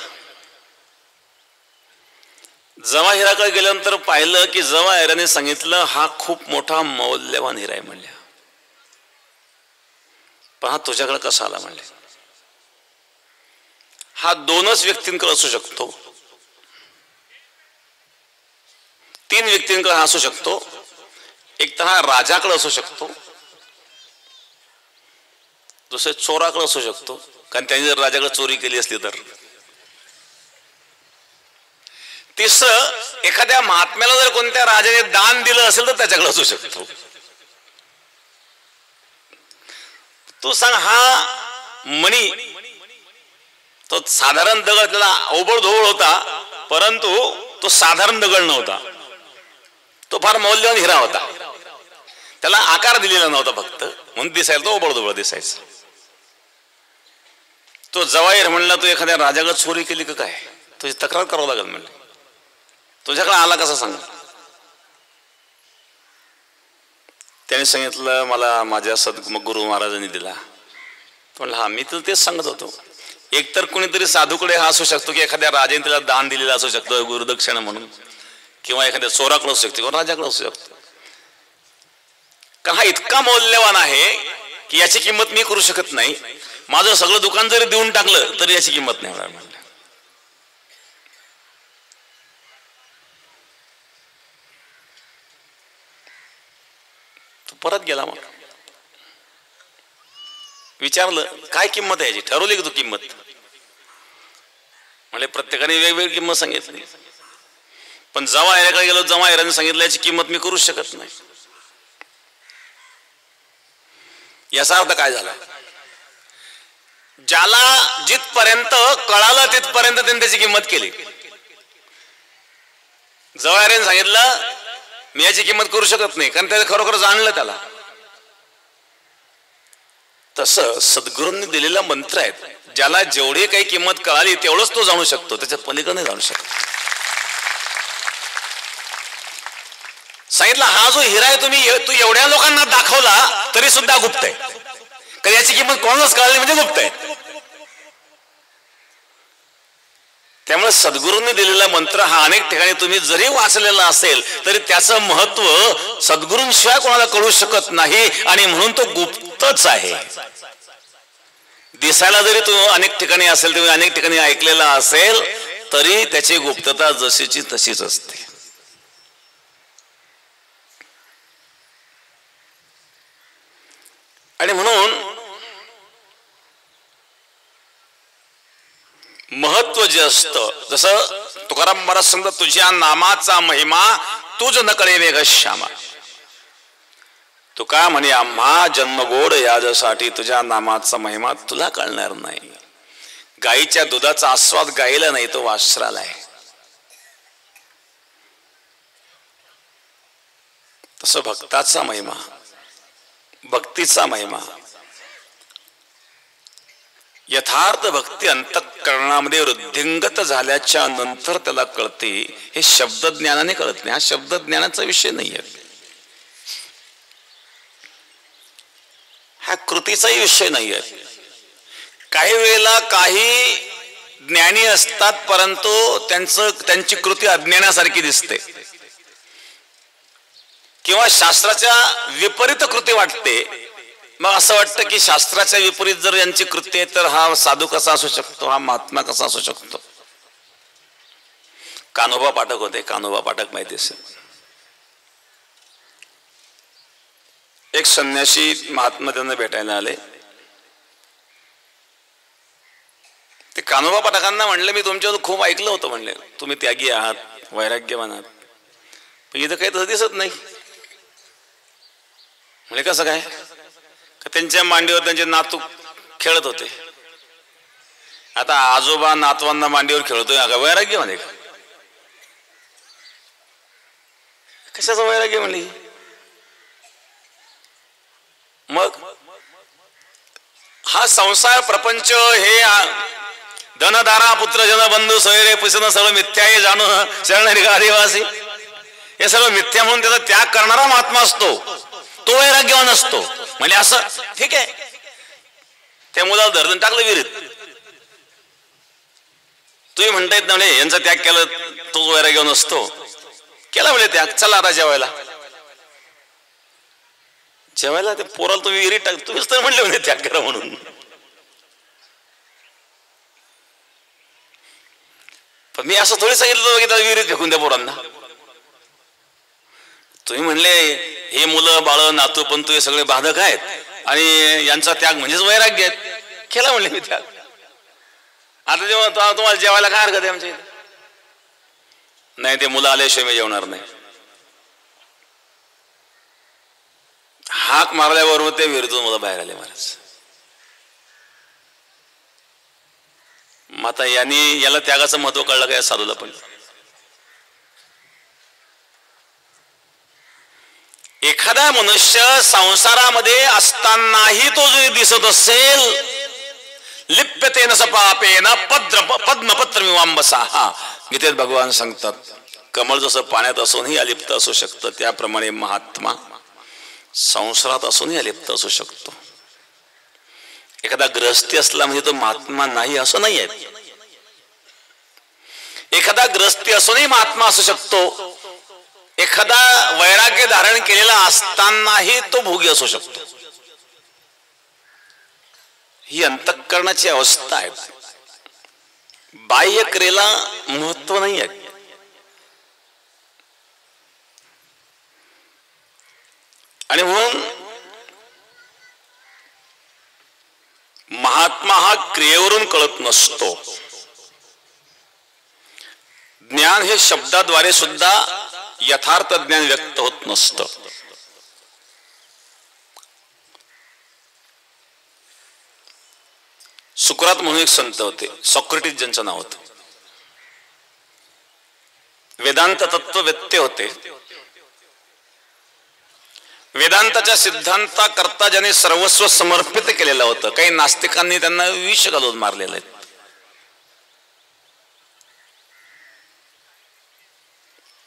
जवाहिराकडे गेल्यानंतर पाहिलं की जवाहिराने सांगितलं हा खूप मोठा मौल्यवान हिरा आहे म्हणल्या. पण हा तुझ्याकडे कसा आला म्हणले? हा 2च व्यक्तींकडे असू शकतो, 3 व्यक्तींकडे हा असू शकतो. एक तर हा राजाकडे असू शकतो, दुसरे चोराकडे असू शकतो, कारण त्यांनी जर राजाकडे चोरी केली असली तर. तिसरं, एखाद्या महात्म्याला जर कोणत्या राजाने दान दिलं असेल तर त्याच्याकडे असू शकतो. तू सांग, हा मणी तो साधारण दगड, त्याला ओबडधोबड होता, परंतु तो साधारण दगड नव्हता, तो फार मौल्यवान हिरा होता. त्याला आकार दिलेला नव्हता फक्त, म्हणून दिसायला तो ओबडधोबड दिसायचा. तो जवाईर म्हणला, तू एखाद्या राजाकडे चोरी केली का काय, तुझी तक्रार करावं लागेल म्हणलं. तुझ्याकडे आला कसा सांग. त्याने सांगितलं, मला माझ्या सद्गुरू महाराजांनी दिला. म्हणलं, हा मी तर तेच सांगत होतो. एकतर कोणीतरी साधूकडे हा असू शकतो की एखाद्या राजाने त्याला दान दिलेला असू शकतो गुरुदक्षिणा म्हणून, किंवा एखाद्या चोराकडे असू शकतो, किंवा राजाकडे असू शकतो. कारण हा इतका मौल्यवान आहे की याची किंमत मी करू शकत नाही. माझं सगळं दुकान जरी देऊन टाकलं तरी याची किंमत नाही होणार म्हणलं. तो परत गेला. मग विचारलं, काय किंमत आहे याची, ठरवली की तू किंमत? म्हणजे प्रत्येकाने वेगवेगळी किंमत सांगितली. पण जवाईराकडे गेलो, जवाईराने सांगितलं याची किंमत मी करू शकत नाही. याचा अर्थ काय झाला? ज्याला जिथपर्यंत कळालं तिथपर्यंत त्यांनी त्याची किंमत केली. जवाईराने सांगितलं मी याची किंमत करू शकत नाही, कारण त्याने खरोखर जाणलं त्याला. तसं सद्गुरूंनी दिलेला मंत्र आहेत, ज्याला जेवढी काही किंमत कळाली तेवढंच तो जाणू शकतो, त्याच्या पलीकडे नाही जाणू शकतो. सांगितलं, हा जो हिरा आहे तू एवढ्या लोकांना दाखवला तरी सुद्धा गुप्त आहे, कारण याची किंमत कोणालाच कळाली म्हणजे गुप्त आहे. त्यामुळे सद्गुरूंनी दिलेला मंत्र हा अनेक ठिकाणी तुम्ही जरी वाचलेला असेल तरी त्याचं महत्व सद्गुरूंशिवाय कोणाला कळू शकत नाही, आणि म्हणून तो गुप्तच आहे. दिसायला जरी तो अनेक ठिकाणी असेल, तुम्ही अनेक ठिकाणी ऐकलेला असेल, तरी त्याची गुप्तता जशीची तशीच असते. आणि म्हणून महत्व जे असतं, जसं तुकाराम महाराज सांगतात, तुझ्या नामाचा महिमा तुझ न कळे वेग श्यामा. तुका म्हणे, आम्हा जन्मगोड याजसाठी तुझ्या नामाचा महिमा तुला कळणार नाही. गाईच्या दुधाचा आस्वाद गायला नाही, तो वासराला आहे. तसं भक्ताचा महिमा, भक्तीचा महिमा, यथार्थ भक्ती अंतःकरणामध्ये वृद्धिंगत झाल्याच्या नंतर त्याला कळते. हे शब्द ज्ञानाने कळत नाही, हा शब्द ज्ञानाचा विषय नाही आहे, हा कृतीचाही विषय नाही आहे. काही वेळेला काही ज्ञानी असतात, परंतु त्यांची कृती अज्ञानासारखी दिसते, किंवा शास्त्राच्या विपरीत कृती वाटते. मग असं वाटतं की शास्त्राच्या विपरीत जर यांची कृती आहे तर हा साधू कसा असू शकतो, हा महात्मा कसा असू शकतो. कान्होबा पाठक होते, कान्होबा पाठक माहिती असेल. एक संन्यासी महात्मा त्यांना भेटायला आले. ते कान्होबा पाठकांना म्हणले, मी तुमच्यावर खूप ऐकलं होतं, म्हणले तुम्ही त्यागी आहात, वैराग्यवान आहात, पण इथं काही तसं दिसत नाही. म्हणजे कसं काय? त्यांच्या मांडीवर त्यांचे नातू खेळत होते. आता आजोबा नातवांना मांडीवर खेळतोय, अगं वैराग्य म्हणे का? कशाचं वैराग्य म्हणली? मग हा संसार प्रपंच हे धनधारा पुत्र जन बंधू सोयरे पुसन सगळं मिथ्या आहे जाणू शरणरी आदिवासी, हे सगळं मिथ्या म्हणून त्याचा त्याग करणारा महात्मा असतो, तो वैराग्यवान असतो. म्हणजे असं ठीक आहे, त्या मुलाला धरून टाकलं विहिरीत, तुम्ही म्हणता येत ना यांचा त्याग केला तोच वैराग्यवान असतो. केला म्हणजे त्याग, चला आता जेवायला. जेवायला ते पोराला तुम्ही विहिरीत टाक, तुम्हीच तर म्हणले म्हणजे त्याग करा म्हणून. पण मी असं थोडी सांगितलं की त्याला विहिरीत फेकून द्या पोरांना. तुम्ही म्हणले हे मुलं बाळ नातू पण हे सगळे बाधक आहेत, आणि यांचा त्याग म्हणजेच वैराग्य आहे. केला म्हणले मी त्याग. आता जेव्हा तुम्हाला जेवायला काय हरकत आहे आमच्या इथे? नाही, ते मुलं आल्याशिवाय मी जेवणार नाही. हाक मारल्याबरोबर ते विहिरीतून मुलं बाहेर आले महाराज. मग आता याला त्यागाचं महत्व कळलं का या साधूला? पण एखादा मनुष्य संसारामध्ये असतानाही तो जरी दिसत असेल, लिप्यतेन स पापेन पद्मपत्र मिवांबसा, गीतेत भगवान सांगतात, कमळ जसं पाण्यात असूनही अलिप्त असू शकतं, त्याप्रमाणे महात्मा संसारात असूनही अलिप्त असू शकतो. एखादा ग्रहस्थी असला म्हणजे तो महात्मा नाही असं नाही आहे. एखादा ग्रहस्थी असूनही महात्मा असू शकतो. एखादा वैराग्य धारण केलेला असतानाही तो भोगी असू शकतो. ही अंतःकरणाची अवस्था आहे. बाह्य क्रियेला महत्व नाही आहे. आणि म्हणून महात्मा हा क्रियेवरून कळत नसतो. ज्ञान हे शब्दाद्वारे सुद्धा यथार्थ ज्ञान व्यक्त होत नसतं. सुकरात म्हणून एक संत होते, सॉक्रेटिस ज्यांचं नाव होतं. वेदांत तत्ववेत्ते होते. वेदांताच्या सिद्धांताकरता ज्यांनी सर्वस्व समर्पित केलेलं होतं. काही नास्तिकांनी त्यांना विष घालून मारलेलं आहे.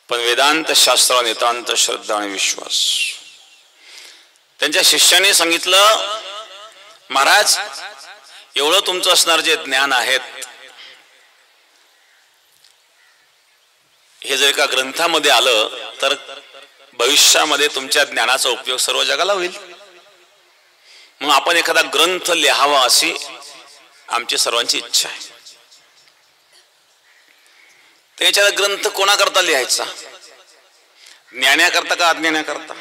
पण वेदांत शास्त्रावर नितांत श्रद्धा आणि विश्वास. त्यांच्या शिष्याने सांगितलं, महाराज एवढं तुमचं असणार जे ज्ञान आहेत, हे जर एका ग्रंथामध्ये आलं तर भविष्यामध्ये तुमच्या ज्ञानाचा उपयोग सर्व जगाला होईल. मग आपण एखादा ग्रंथ लिहावा अशी आमची सर्वांची इच्छा आहे. त्याच्या ग्रंथ कोणाकरता लिहायचा? ज्ञानाकरता का अज्ञानाकरता?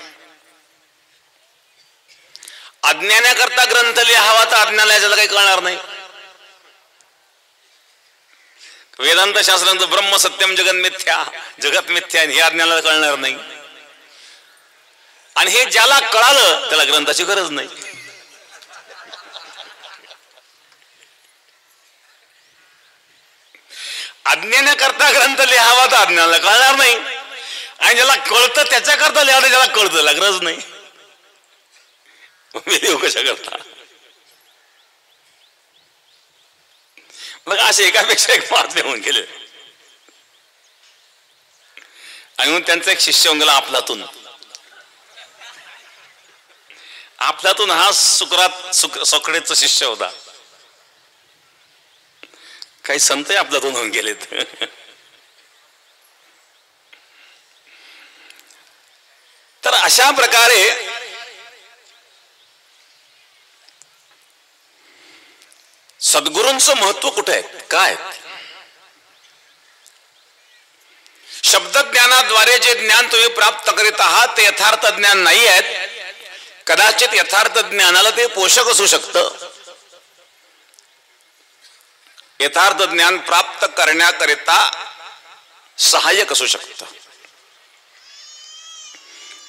अज्ञानाकरता ग्रंथ लिहावा तर अज्ञानाला काही कळणार नाही. वेदांत शास्त्रांचं ब्रह्म सत्यम जगत मिथ्या, जगत मिथ्या हे अज्ञानाला कळणार नाही. आणि हे ज्याला कळालं त्याला ग्रंथाची गरज नाही. अज्ञानाकरता ग्रंथ लिहावा तर अज्ञानाला कळणार नाही. आणि ज्याला कळतं त्याच्याकरता लिहावं, ज्याला कळतं त्याला गरज नाही. कशा करता? मग असे एकापेक्षा एक महात्मे होऊन गेले. आणि म्हणून त्यांचा एक शिष्य होऊन गेला अफलातून. अफलातून हा सॉक्रेटिसचा शिष्य होता. काही संतही अफलातून होऊन गेलेत. तर अशा प्रकारे सद्गुरूंचं महत्व कुठे आहे? काय? शब्दज्ञानाद्वारे जे ज्ञान तुम्ही प्राप्त करीत आहात ते यथार्थ ज्ञान नाही आहेत. कदाचित यथार्थ ज्ञानाला ते पोषक असू शकतं. यथार्थ ज्ञान प्राप्त करण्याकरिता सहाय्यक असू शकतं.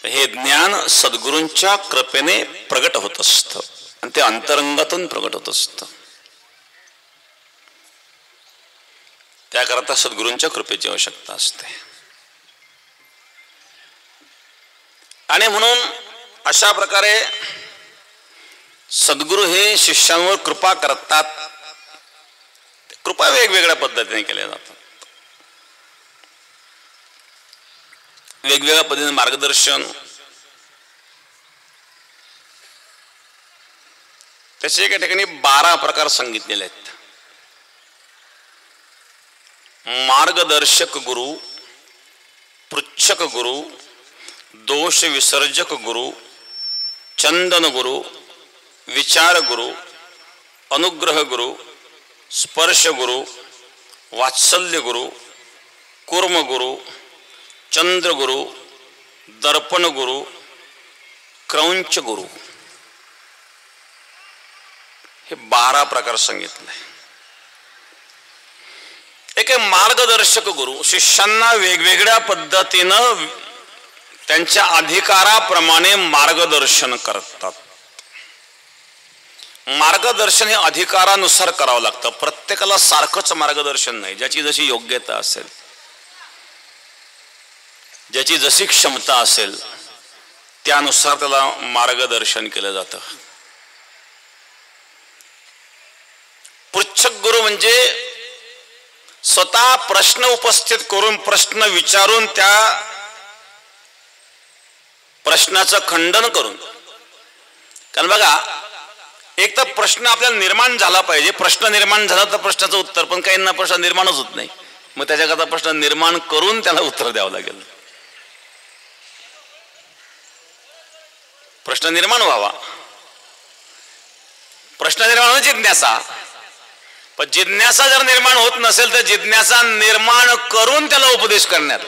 हे ज्ञान सद्गुरूंच्या कृपेने प्रगट होत असतं आणि ते अंतरंगातून प्रगट होत असतं. त्याकरता सद्गुरूंच्या कृपेची आवश्यकता असते. आणि म्हणून अशा प्रकारे सद्गुरू हे शिष्यांवर कृपा करतात. कृपा वेगवेगळ्या पद्धतीने केल्या जातात. वेगवेगळ्या पद्धतीने मार्गदर्शन. त्याचे एका ठिकाणी 12 प्रकार सांगितलेले आहेत. मार्गदर्शक गुरु, पृच्छक गुरु, दोष विसर्जक गुरु, चंदन गुरु, विचार गुरु, अनुग्रह गुरु, स्पर्श गुरु, वात्सल्य गुरु, कूर्म गुरु, चंद्र गुरु, दर्पण गुरु, क्रौंच गुरु. हे 12 प्रकार सांगितले. एक मार्गदर्शक गुरु शिष्यांना वेगवेगळ्या पद्धतीनं त्यांच्या अधिकाराप्रमाणे मार्गदर्शन करतात. मार्गदर्शन हे अधिकारानुसार करावं लागतं. प्रत्येकाला सारखंच मार्गदर्शन नाही. ज्याची जशी योग्यता असेल, ज्याची जशी क्षमता असेल त्यानुसार त्याला मार्गदर्शन केलं जातं. पृच्छक गुरु म्हणजे स्वतः प्रश्न उपस्थित करून, प्रश्न विचारून, त्या प्रश्नाचं खंडन करून. कारण बघा, एक तर प्रश्न आपल्याला निर्माण झाला पाहिजे. प्रश्न निर्माण झाला तर प्रश्नाचं उत्तर, पण काहींना प्रश्न निर्माणच होत नाही. मग त्याच्याकरता प्रश्न निर्माण करून त्याला उत्तर द्यावं लागेल. प्रश्न निर्माण व्हावा. प्रश्न निर्माण म्हणजे जिज्ञासा. पण जिज्ञासा जर निर्माण होत नसेल तर जिज्ञासा निर्माण करून त्याला उपदेश करण्यात.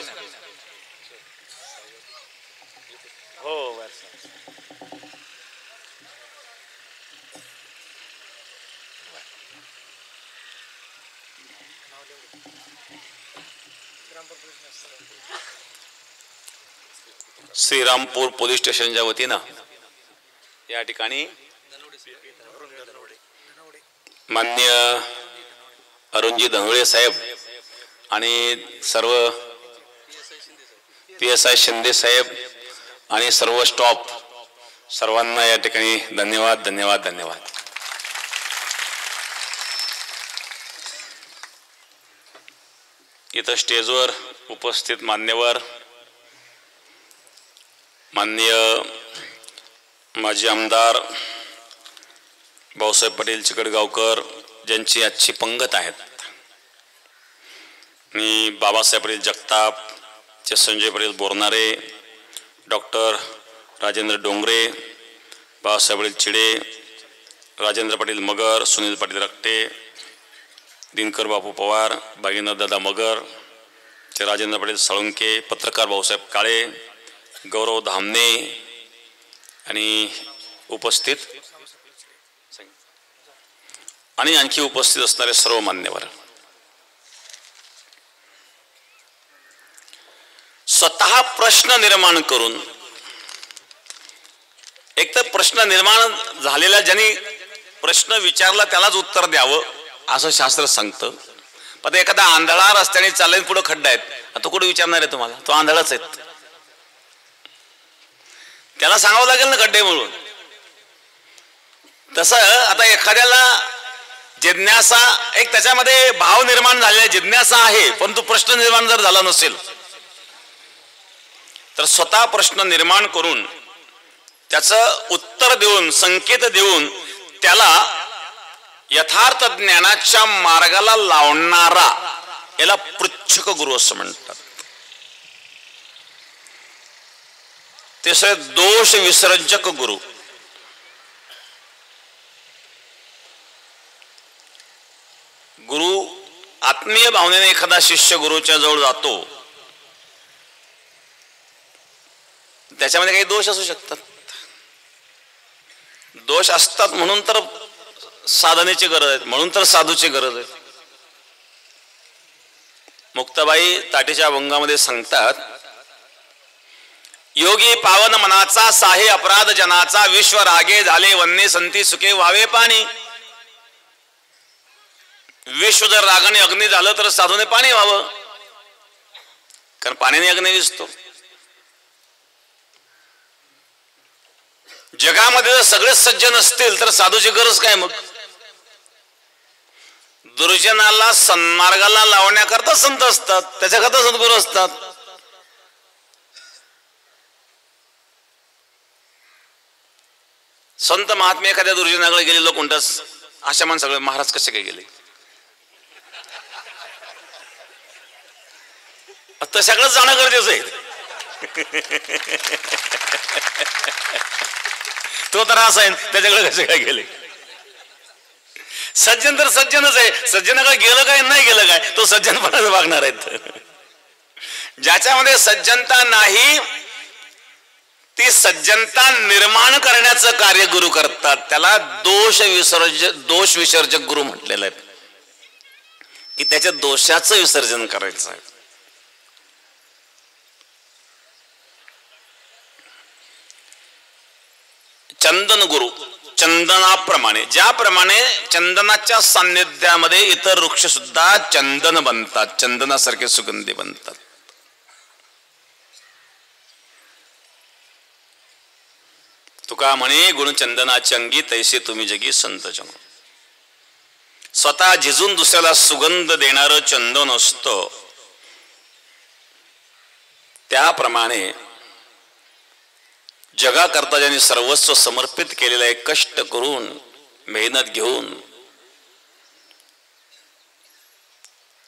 श्रीरामपूर पोलीस स्टेशनच्या वतीनं या ठिकाणी माननीय अरुणजी धनवळे साहेब आणि सर्व PSI शिंदे साहेब आणि सर्व स्टॉप, सर्वांना या ठिकाणी धन्यवाद धन्यवाद धन्यवाद. इथं स्टेजवर उपस्थित मान्यवर, माननीय माजी आमदार भाऊसाहेब पाटील चिकडगावकर, ज्यांची आजची पंगत आहेत, मी बाबासाहेब पाटील जगताप, संजय पाटील बोरनारे, डॉक्टर राजेंद्र डोंगरे, बाबासाहेब पाटील चिडे, राजेंद्र पाटील मगर, सुनील पाटील रक्टे, दिनकर बापू पवार, भागीनाथ दादा मगर, राजेंद्र पाटील साळुंके, पत्रकार भाऊसाहेब काळे, गौरव धामणे आणि उपस्थित आणि आणखी उपस्थित असणारे सर्व मान्यवर. स्वतः प्रश्न निर्माण करून, एक तर प्रश्न निर्माण झालेला ज्यांनी प्रश्न विचारला त्यालाच उत्तर द्यावं असं शास्त्र सांगतं. पण एखादा आंधळा रस्त्याने चालले, पुढे खड्डा आहेत, तो कुठे विचारणार आहे तुम्हाला? तो आंधळाच आहे. त्याला सांगावं लागेल ना खड्डे म्हणून. तसं आता एखाद्याला जिज्ञासा, एक त्याच्यामध्ये भाव निर्माण झालेला जिज्ञासा आहे, परंतु प्रश्न निर्माण जर झाला नसेल तर स्वतः प्रश्न निर्माण करून त्याचं उत्तर देऊन, संकेत देऊन त्याला यथार्थ ज्ञानाच्या मार्गाला लावणारा याला पृच्छक गुरु असं म्हणतात. तिसरे दोष विसर्जक गुरु. गुरु आत्मीय भावनेने एखादा शिष्य गुरुच्या जवळ जातो, त्याच्यामध्ये काही दोष असू शकतात. दोष असतात म्हणून तर साधनेची गरज आहे, म्हणून तर साधूची गरज आहे. मुक्ताबाई ताटीच्या अभंगामध्ये सांगतात, योगी पावन मनाचा साहे अपराध जनाचा, विश्व रागे झाले वन्ने संती सुखे व्हावे पाणी. विश्व जर रागाने अग्नी झालं तर साधूने पाणी व्हावं, कारण पाण्याने अग्नी विजतो. जगामध्ये जर सगळेच सज्जन असतील तर साधूची गरज काय? मग दुर्जनाला सन्मार्गाला लावण्याकरता संत असतात, त्याच्याकरता सद्गुरू असतात. संत महात्मे एखाद्या दुर्जनाकडे गेले, लोक म्हणतात अशा मान सगळे महाराज कसे काय गेले? तशाकडेच जाणं गरजेचं आहे. तो तर असा आहे, त्याच्याकडे कसे काय गेले? सज्जन तर सज्जनच आहे, सज्जनाकडे गेलं काय नाही गेलं काय, तो सज्जनपणाच वागणार आहेत. ज्याच्यामध्ये सज्जनता नाही ती सज्जनता निर्माण करण्याचं कार्य गुरु करतात. त्याला दोष विसर्जक गुरु म्हटलेलं आहे की त्याच्या दोषाचं विसर्जन करायचं आहे. चंदन गुरु, चंदनाप्रमाणे, ज्याप्रमाणे चंदनाच्या सान्निध्यामध्ये इतर वृक्ष सुद्धा चंदन बनतात, चंदनासारखे सुगंधी बनतात. तुका म्हणे गुणचंदनाची अंगी तैसे तुम्ही जगी संत जन. स्वतः झिजून दुसऱ्याला सुगंध देणारं चंदन असतं, त्याप्रमाणे जगाकरता ज्यांनी सर्वस्व समर्पित केलेलं आहे, कष्ट करून मेहनत घेऊन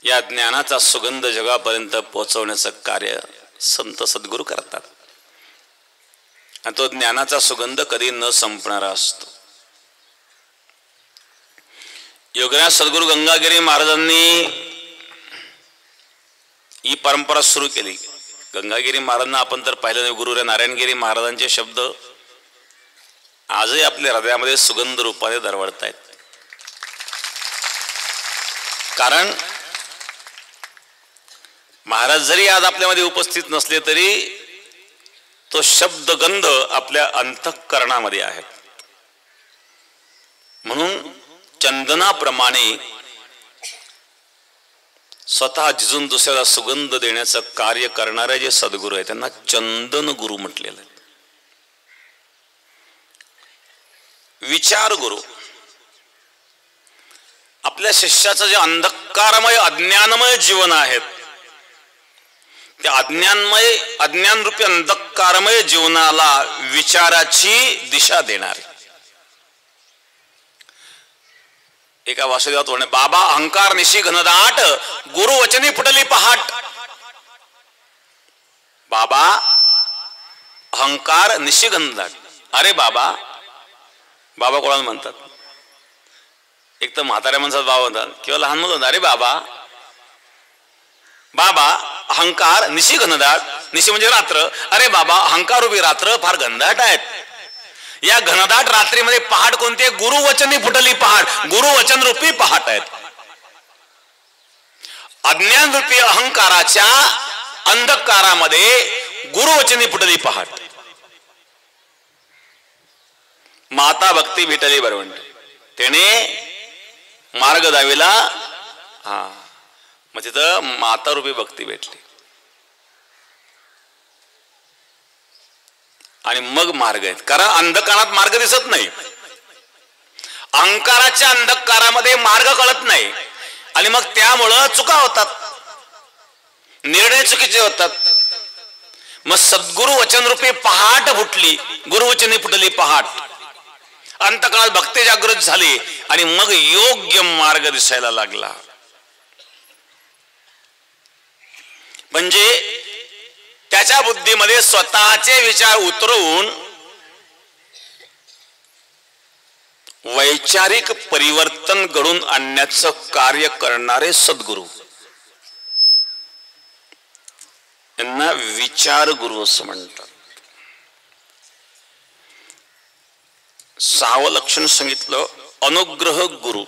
या ज्ञानाचा सुगंध जगापर्यंत पोहोचवण्याचं कार्य संत सद्गुरू करतात. आणि तो ज्ञानाचा सुगंध कधी न संपणारा असतो. योगराज सद्गुरू गंगागिरी महाराजांनी ही परंपरा सुरू केली. गंगागिरी महाराजांना आपण तर पाहिलं नाही, गुरु नारायणगिरी महाराजांचे शब्द आजही आपल्या हृदयामध्ये सुगंध रूपाने दरवळत आहेत. कारण महाराज जरी आज आपल्यामध्ये उपस्थित नसले तरी तो शब्दगंध आपल्या अंतःकरणामध्ये आहे. म्हणून चंदनाप्रमाणे स्वतः झिजून दुसऱ्याला सुगंध देण्याचं कार्य करणारे जे सद्गुरू आहेत त्यांना चंदन गुरु म्हटलेलं आहे. विचार गुरु आपल्या शिष्याचं जे अंधकारमय अज्ञानमय जीवन आहे त्या अज्ञानरूपी अंधकारमय जीवनाला विचाराची दिशा देणार. एका वासुदेवात म्हणे, बाबा अहंकार निशी घनदाट गुरु वचनी फुटली पहाट. बाबा अहंकार निशी घनदाट. अरे बाबा, बाबा कोणाला म्हणतात? एक तर म्हाताऱ्या माणसात बाबा म्हणतात किंवा लहान मुलं म्हणतात अरे बाबा. बाबा अहंकार निशी घनदाट, निशी म्हणजे रात्र. अरे बाबा अहंकार रूपी रात्र फार घनदाट आहेत. या घनदाट रात्रीमध्ये पहाट कोणती आहे? गुरुवचनी फुटली पहाट. गुरुवचन रूपी पहाट आहेत. अज्ञान रूपी अहंकाराच्या अंधकारामध्ये गुरुवचनी फुटली पहाट. माता भक्ती भेटली बरवंट, त्याने मार्ग दाविला. मग तिथं माता रूपी भक्ती भेटली आणि मग मार्ग आहेत. कारण अंधकारात मार्ग दिसत नाही, अहंकाराच्या अंधकारामध्ये मार्ग कळत नाही आणि मग त्यामुळं चुका होतात, निर्णय चुकीचे होतात. मग सद्गुरु वचनरूपी पहाट फुटली, गुरुवचनी फुटली पहाट. अंतकाळात भक्ती जागृत झाली आणि मग योग्य मार्ग दिसायला लागला. म्हणजे त्याच्या बुद्धीमध्ये स्वतःचे विचार उतरवून वैचारिक परिवर्तन घडून आणण्याचं कार्य करणारे सद्गुरू यांना विचार गुरु असं म्हणतात. 6वं लक्षण सांगितलं अनुग्रह गुरु.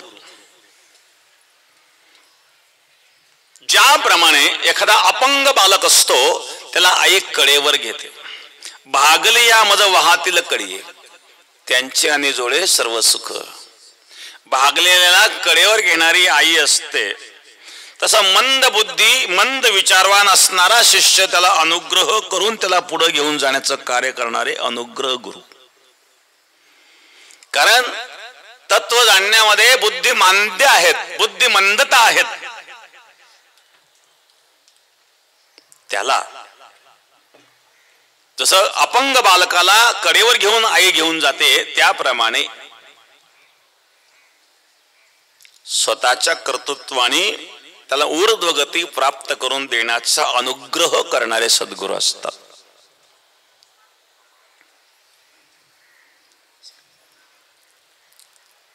ज्याप्रमाणे एखादा अपंग बालक असतो त्याला आई कडेवर घेते. भागली या मज वाहातील कडी त्यांचे आणि जोडे सर्व सुख. भागलेल्याला कडेवर घेणारी आई असते. तसं मंद बुद्धी मंद विचारवान असणारा शिष्य त्याला अनुग्रह करून त्याला पुढे घेऊन जाण्याचं कार्य करणारे अनुग्रह गुरु. कारण तत्व जाणण्यामध्ये बुद्धिमांद्य आहेत, बुद्धिमंदता आहेत. त्याला जसं अपंग बालकाला कडेवर घेऊन आई घेऊन जाते त्याप्रमाणे स्वतःच्या कर्तृत्वाने त्याला ऊर्ध्वगती प्राप्त करून देण्याचा अनुग्रह करणारे सद्गुरू असतात.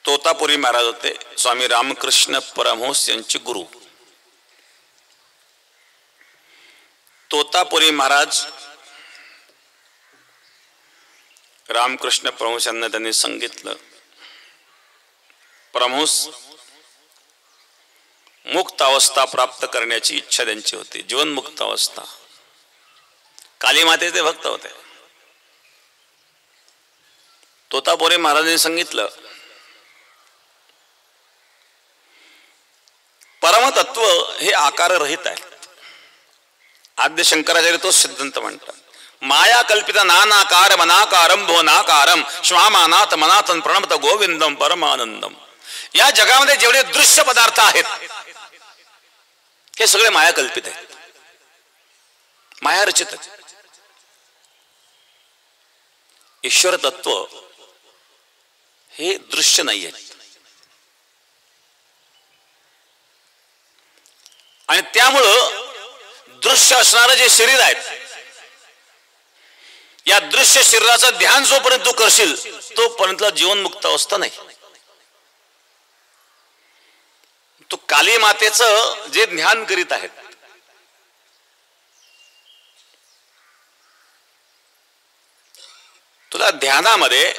तोतापुरी महाराज होते स्वामी रामकृष्ण परमहंस यांचे गुरु. तोतापुरी महाराज रामकृष्ण परमहंसांना त्यांनी सांगितलं, परमहंस मुक्त अवस्था प्राप्त करण्याची इच्छा त्यांची होती, जीवनमुक्त अवस्था. काली मातेचे भक्त होते. तोतापुरी महाराजांनी सांगितलं, परमतत्व हे आकाररहित आहे. आद्य शंकराचार्य तो सिद्धांत म्हणतात. माया कल्पित नानाकार मनाकारम भुवनाकारम श्वामानाथ मनाथन प्रणमत गोविंदम परमानंदम. या जगामध्ये जेवढे दृश्य पदार्थ आहेत हे सगळे माया कल्पित आहेत, माया रचित आहेत. ईश्वर तत्व हे दृश्य नाही आहे. आणि त्यामुळं दृश्य असणारं जे शरीर आहे, या दृश्य शरीराचं ध्यान जोपर्यंत तू करशील तोपर्यंत जीवनमुक्त अवस्था नाही. तू काली मातेचं जे ध्यान करीत आहेत, तुला ध्यानामध्ये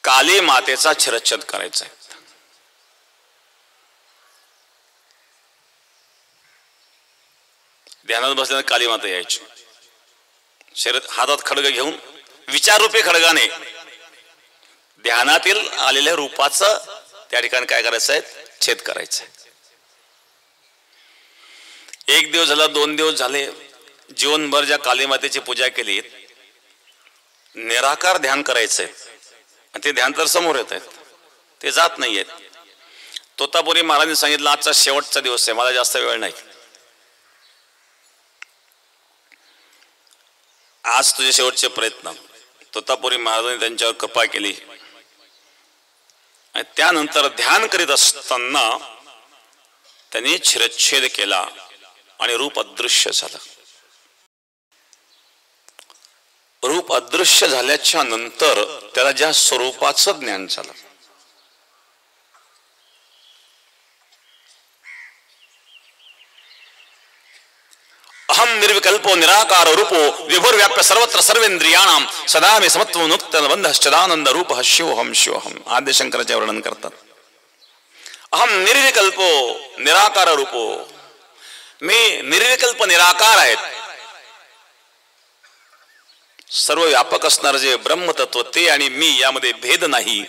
काली मातेचा शिरच्छेद करायचा आहे. ध्यानात बसल्याने काली माता यायची, शरीर हातात खडग घेऊन विचाररूपी खडगाने ध्यानातील आलेल्या रूपाचं त्या ठिकाणी काय करायचं आहे, छेद करायचं आहे. एक दिवस झाला, 2 दिवस झाले, जीवनभर ज्या काली मातेची पूजा केली, निराकार ध्यान करायचंय. ते ध्यान तर समोर येत आहेत, ते जात नाही आहेत. तोतापुरी महाराजांनी सांगितलं, आजचा शेवटचा दिवस आहे, मला जास्त वेळ नाही, आज तुझे शेवटचे प्रयत्न. तोतापुरी महाराजांनी त्यांच्यावर कृपा केली आणि त्यानंतर ध्यान करीत असताना त्यांनी शिरच्छेद केला आणि रूप अदृश्य झालं. रूप अदृश्य झाल्याच्या नंतर त्याला ज्या स्वरूपाचं ज्ञान झालं, अहम निर्विकल्पो निराकार रूपो विभुर्व्याप्य सर्वत्र सर्वेंद्रियाणाम सदा मे समत्व मुक्त बंधश्चदानंद रूप शिवोहम शिवोहम. आद्य शंकराचे वर्णन करतात. अहम निर्विकल्पो निराकार रूपो, मी निर्विकल्प निराकार आहेत, सर्व व्यापक असणार जे ब्रह्मतत्व ते आणि मी यामध्ये भेद नाही,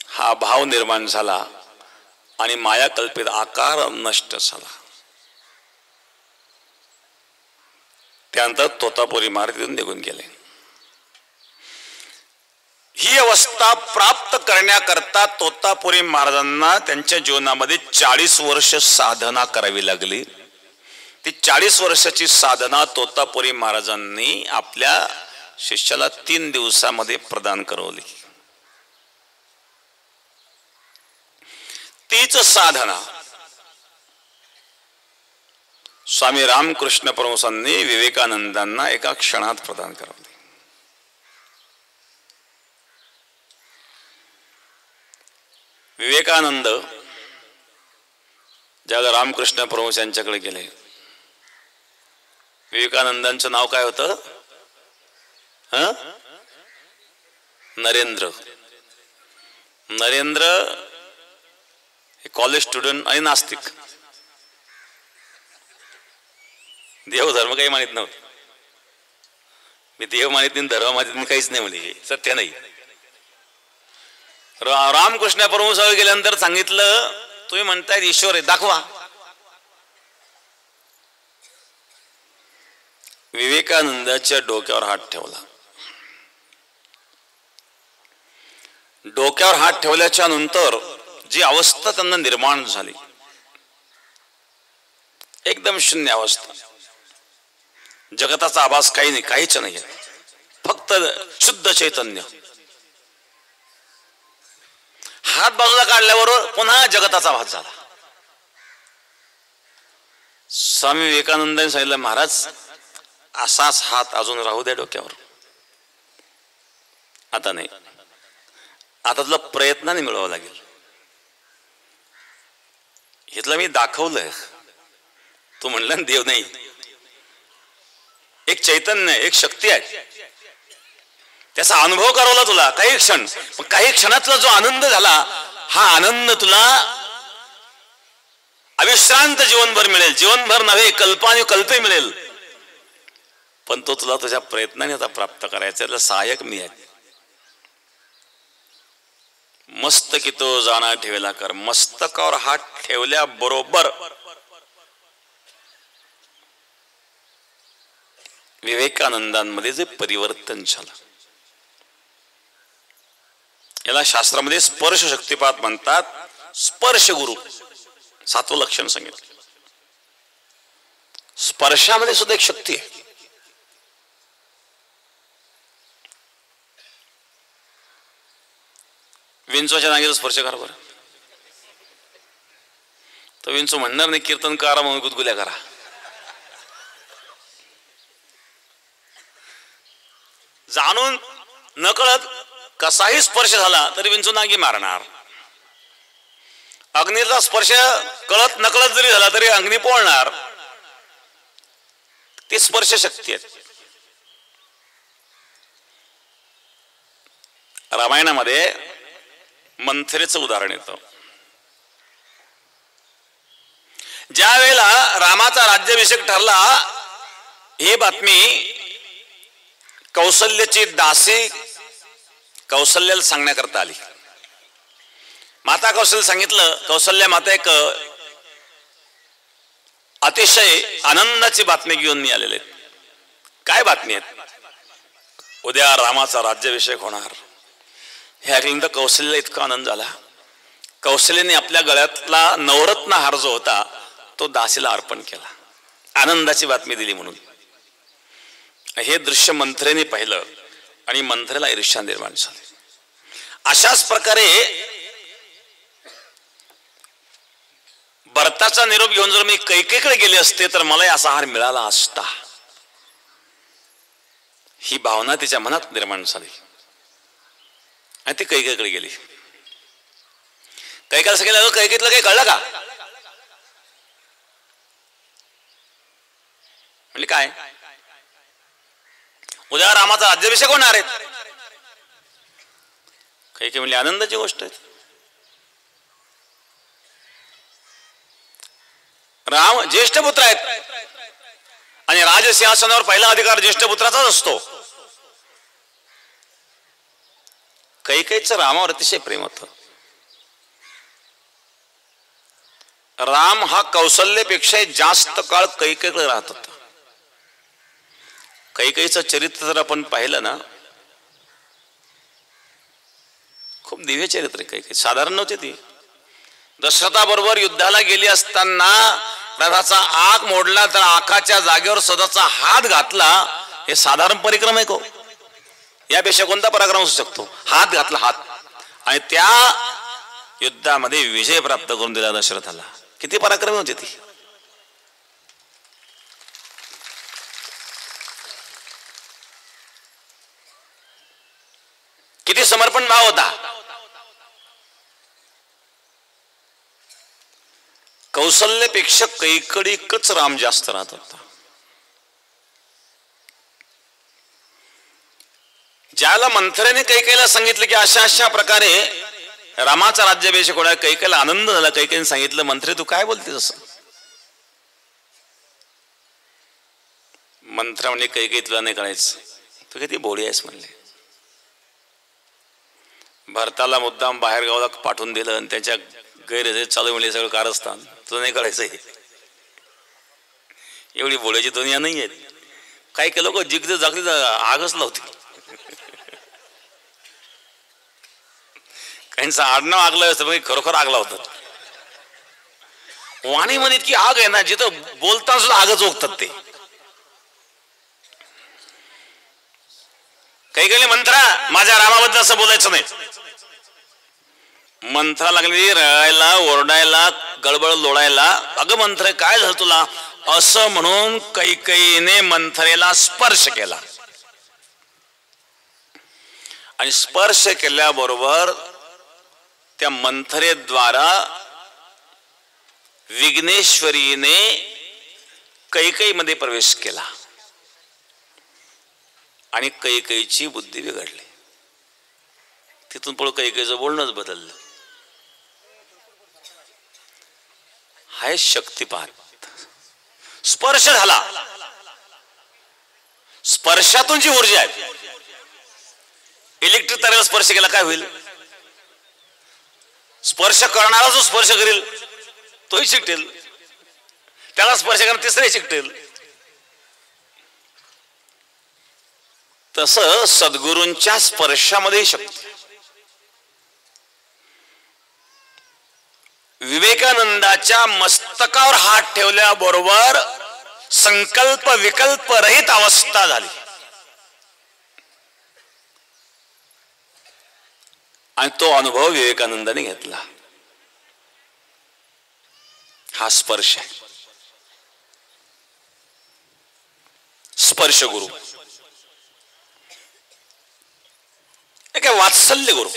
हा भाव निर्माण झाला आणि माया कल्पित आकार नष्ट झाला. त्यानंतर तोतापुरी महाराज तिथून निघून गेले. ही अवस्था प्राप्त करण्याकरता तोतापुरी महाराजांना त्यांच्या जीवनामध्ये 40 वर्ष साधना करावी लागली. ती 40 वर्षाची साधना तोतापुरी महाराजांनी आपल्या शिष्याला 3 दिवसामध्ये प्रदान करवली. तीच साधना स्वामी रामकृष्ण परमहंसांनी विवेकानंदांना एका क्षणात प्रदान करवली. विवेकानंद ज्याला रामकृष्ण परमहंस यांच्याकडे गेले, विवेकानंदांचं नाव काय होतं? नरेंद्र. नरेंद्र हे कॉलेज स्टुडंट आणि नास्तिक, देव धर्म काही मानित नव्हतं. मी देव मानित नाही, धर्म मानित नाही, काहीच नाही म्हणजे सत्य नाही. रामकृष्ण परमहंस गेल्यानंतर सांगितलं, तुम्ही म्हणताय ईश्वर आहे, दाखवा. विवेकानंदाच्या डोक्यावर हात ठेवला. डोक्यावर हात ठेवल्याच्या नंतर जी अवस्था त्यांना निर्माण झाली, एकदम शून्य अवस्था, जगताचा आभास काही नाही, काहीच नाही, फक्त शुद्ध चैतन्य. हात बाजूला काढल्यावर पुन्हा जगताचा आभास झाला. स्वामी विवेकानंदांनी सांगितलं, महाराज असाच हात अजून राहू द्या डोक्यावर, आता नाही, आता तुला प्रयत्नाने मिळवावं लागेल. इथलं मी दाखवलंय, तू म्हणलं देव नाही, एक चैतन्य, एक शक्ती आहे. त्याचा अनुभव करवला तुला काही क्षण, काही क्षणातला जो आनंद झाला, हा आनंद तुला अविश्रांत जीवनभर मिळेल. जीवनभर नव्हे, कल्पानुकल्पे मिळेल. पण तो तुला तुझ्या प्रयत्नाने आता प्राप्त करायचा. त्याला सहाय्यक मी आहे. मस्तकी तो जाणा ठेवला कर. मस्तकावर हात ठेवल्याबरोबर विवेकानंदांमध्ये जे परिवर्तन झालं, याला शास्त्रामध्ये स्पर्श शक्तिपात म्हणतात. स्पर्श गुरु 7वं लक्षण सांगितलं. स्पर्शामध्ये सुद्धा एक शक्ती आहे. विंचूच्या नागीला स्पर्श करा बरं, तर विंचू म्हणणार नाही कीर्तन करा म्हणून गुदगुल्या करा. जाणून नकळत कसाही स्पर्श झाला तरी विंचू नागी मारणार. अग्नीचा स्पर्श कळत नकळत जरी झाला तरी अग्नी पोळणार. ती स्पर्श शक्ती आहे. रामायणामध्ये मंथरेचं उदाहरण येतं. ज्या वेळेला रामाचा राज्याभिषेक ठरला, ही बातमी कौसल्याची दासी कौसल्याला सांगण्याकरता आली. माता कौशल्य सांगितलं, कौशल्या माता एक अतिशय आनंदाची बातमी घेऊन मी आलेले. काय बातमी आहे? उद्या रामाचा राज्याभिषेक होणार. हे ऐकल्यानंतर कौशल्याला इतका आनंद झाला. कौशल्याने आपल्या गळ्यातला नवरत्न हार जो होता तो दासीला अर्पण केला, आनंदाची बातमी दिली म्हणून. हे दृश्य मंथरेने पाहिलं आणि मंथरेला ईर्ष्या निर्माण झाली. अशाच प्रकारे भरताचा निरोप घेऊन जर मी कैकेकडे गेले असते तर मला असा हार मिळाला असता, ही भावना तिच्या मनात निर्माण झाली आणि ती कैकेकडे गेली. कैकेला सांगितलं, कैकेतलं काही कळलं का? म्हणजे काय? उद्या रामाचा राज्याभिषेक होणार आहे. कैके म्हणजे आनंदाची गोष्ट आहे. राम ज्येष्ठ पुत्र आहेत आणि राजसिंहासनावर पहिला अधिकार ज्येष्ठ पुत्राचाच असतो. कैकेयीचं रामावर अतिशय प्रेम होतं. राम हा कौशल्यापेक्षा जास्त काळ कैकेयीकडे राहत होता. कैकेयीचं चरित्र जर आपण पाहिलं ना, खूप दिव्य चरित्र. कैकेयी साधारण नव्हती ती. दशरथाबरोबर युद्धाला गेली असताना रथाचा आक मोडला तर आकाच्या जागेवर स्वतःचा हात घातला. हे साधारण परिक्रम आहे को? यापेक्षा कोणता पराक्रम असू शकतो? हात घातला, हात, आणि त्या युद्धामध्ये विजय प्राप्त करून दिला दशरथाला. किती पराक्रमी होती ती. किती समर्पण भाव होता. कौशल्यापेक्षा कैकेयीकडेच राम जास्त राहत होता. ज्याला मंथरेने कैकेयीला सांगितलं की अशा अशा प्रकारे रामाचा राज्याभिषेक होणार, कैकेयीला आनंद झाला. कैकेयीने सांगितलं, मंथरे तू काय बोलतेस असं? मंथरा म्हणजे कैकेयी तुला नाही कळायचं, तू किती भोळी आहेस म्हणले. भरताला मुद्दाम बाहेर गावाला पाठवून दिलं आणि त्याच्या गैरहजेरीत चालू म्हणले सगळं कारस्थान. तुला नाही कळायचं हे. एवढी भोळ्याची दुनिया नाही आहेत. काही काही लोक जिगजे जागली आगच लावते. काहींचा आडनाव आगला असतं, खरोखर आग लावतात. वाणीमध्ये इतकी आग आहे ना, जिथं बोलताना सुद्धा आगच ओकतात ते. काही मंत्रा, माझ्या रामाबद्दल असं बोलायचं नाही. मंत्रा लागली रडायला, ओरडायला, गडबड लोळायला. अगं मंत्रे काय झालं तुला? असं म्हणून कैकेयीने मंथरेला स्पर्श केला आणि स्पर्श केल्याबरोबर त्या मंथरेद्वारा विघ्नेश्वरीने कैकेयीमध्ये प्रवेश केला. आणि कैकेयीची बुद्धी बिघडली. तिथून पुढे कैकेयीचं बोलणंच बदललं. हाय शक्तिपात. स्पर्श झाला, स्पर्शातून जी ऊर्जा आहे, इलेक्ट्रिक तारेला स्पर्श केला काय होईल? स्पर्श करणारा जो स्पर्श करेल तोही चिकटेल, त्याला स्पर्श करणार तिसरे चिकटेल. तसं सद्गुरूंच्या स्पर्शामध्ये शक्ती. विवेकानंदाच्या मस्तकावर हात ठेवल्याबरोबर संकल्प विकल्प रहित अवस्था झाली आणि तो अनुभव विवेकानंदाने घेतला. हा स्पर्श आहे, स्पर्श गुरु. एक वात्सल्य गुरु.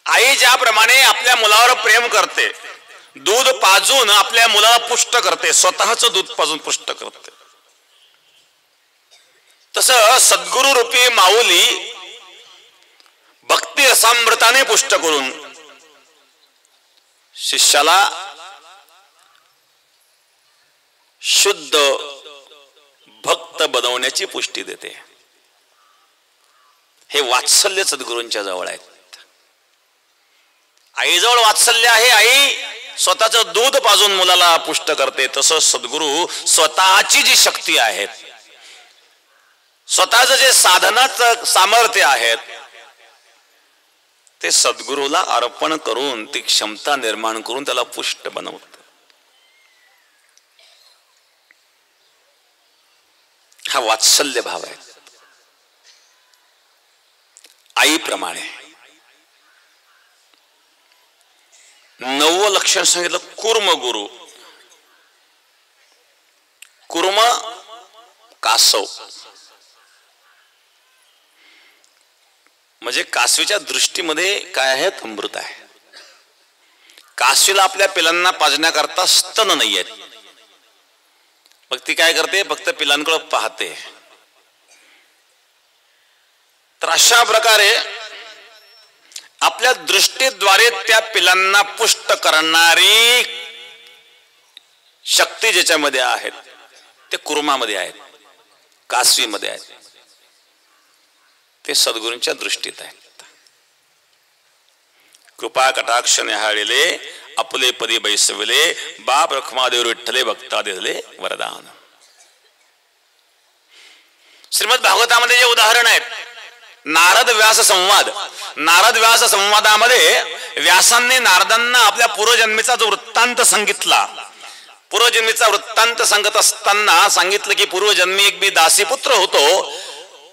आई ज्याप्रमाणे आपल्या मुलावर प्रेम करते, दूध पाजून आपल्या मुलाला पुष्ट करते, स्वतःच दूध पाजून पुष्ट करते, तसं सद्गुरु रूपी माऊली भक्ती रसामृताने पुष्ट करून शिष्याला शुद्ध भक्त बनवण्याची पुष्टी देते. हे वात्सल्य सद्गुरूंच्या जवळ आहे. आईजवळ वात्सल्य आहे, आई स्वतःच दूध पाजून मुलाला पुष्ट करते. तसं सद्गुरु स्वतःची जी शक्ती आहे, स्वतःच जे साधनाचं सामर्थ्य आहेत, ते सद्गुरूला अर्पण करून ती क्षमता निर्माण करून त्याला पुष्ट बनवत. हा वात्सल्य भाव आहे. आईप्रमाणे 9 लक्षण सांगितलं. कुर्म गुरु. कुर्म कासव म्हणजे कासवीच्या दृष्टीमध्ये काय आहे? अमृत आहे. कासवीला आपल्या पिलांना पाजण्याकरता स्तन नाही आहेत, मग ती काय करते? फक्त पिलांकडे पाहते. तर अशा प्रकारे आपल्या दृष्टीद्वारे त्या पिलांना पुष्ट करणारी शक्ती ज्याच्यामध्ये आहेत ते कुर्मामध्ये आहेत, कासवीमध्ये आहेत. ते सद्गुरूंच्या दृष्टीत आहेत. कृपा कटाक्ष निहाळले आपले पदी बैसविले, बाप रखमादेव विठ्ठले भक्ता दिले वरदान. श्रीमद भागवतामध्ये जे उदाहरण आहेत, नारद व्यास संवाद. नारद व्यास संवादामध्ये व्यासांनी नारदांना आपल्या पूर्वजन्मीचा जो वृत्तांत सांगितला, पूर्वजन्मीचा वृत्तांत सांगत असताना सांगितलं की पूर्वजन्मी एक मी दासीपुत्र होतो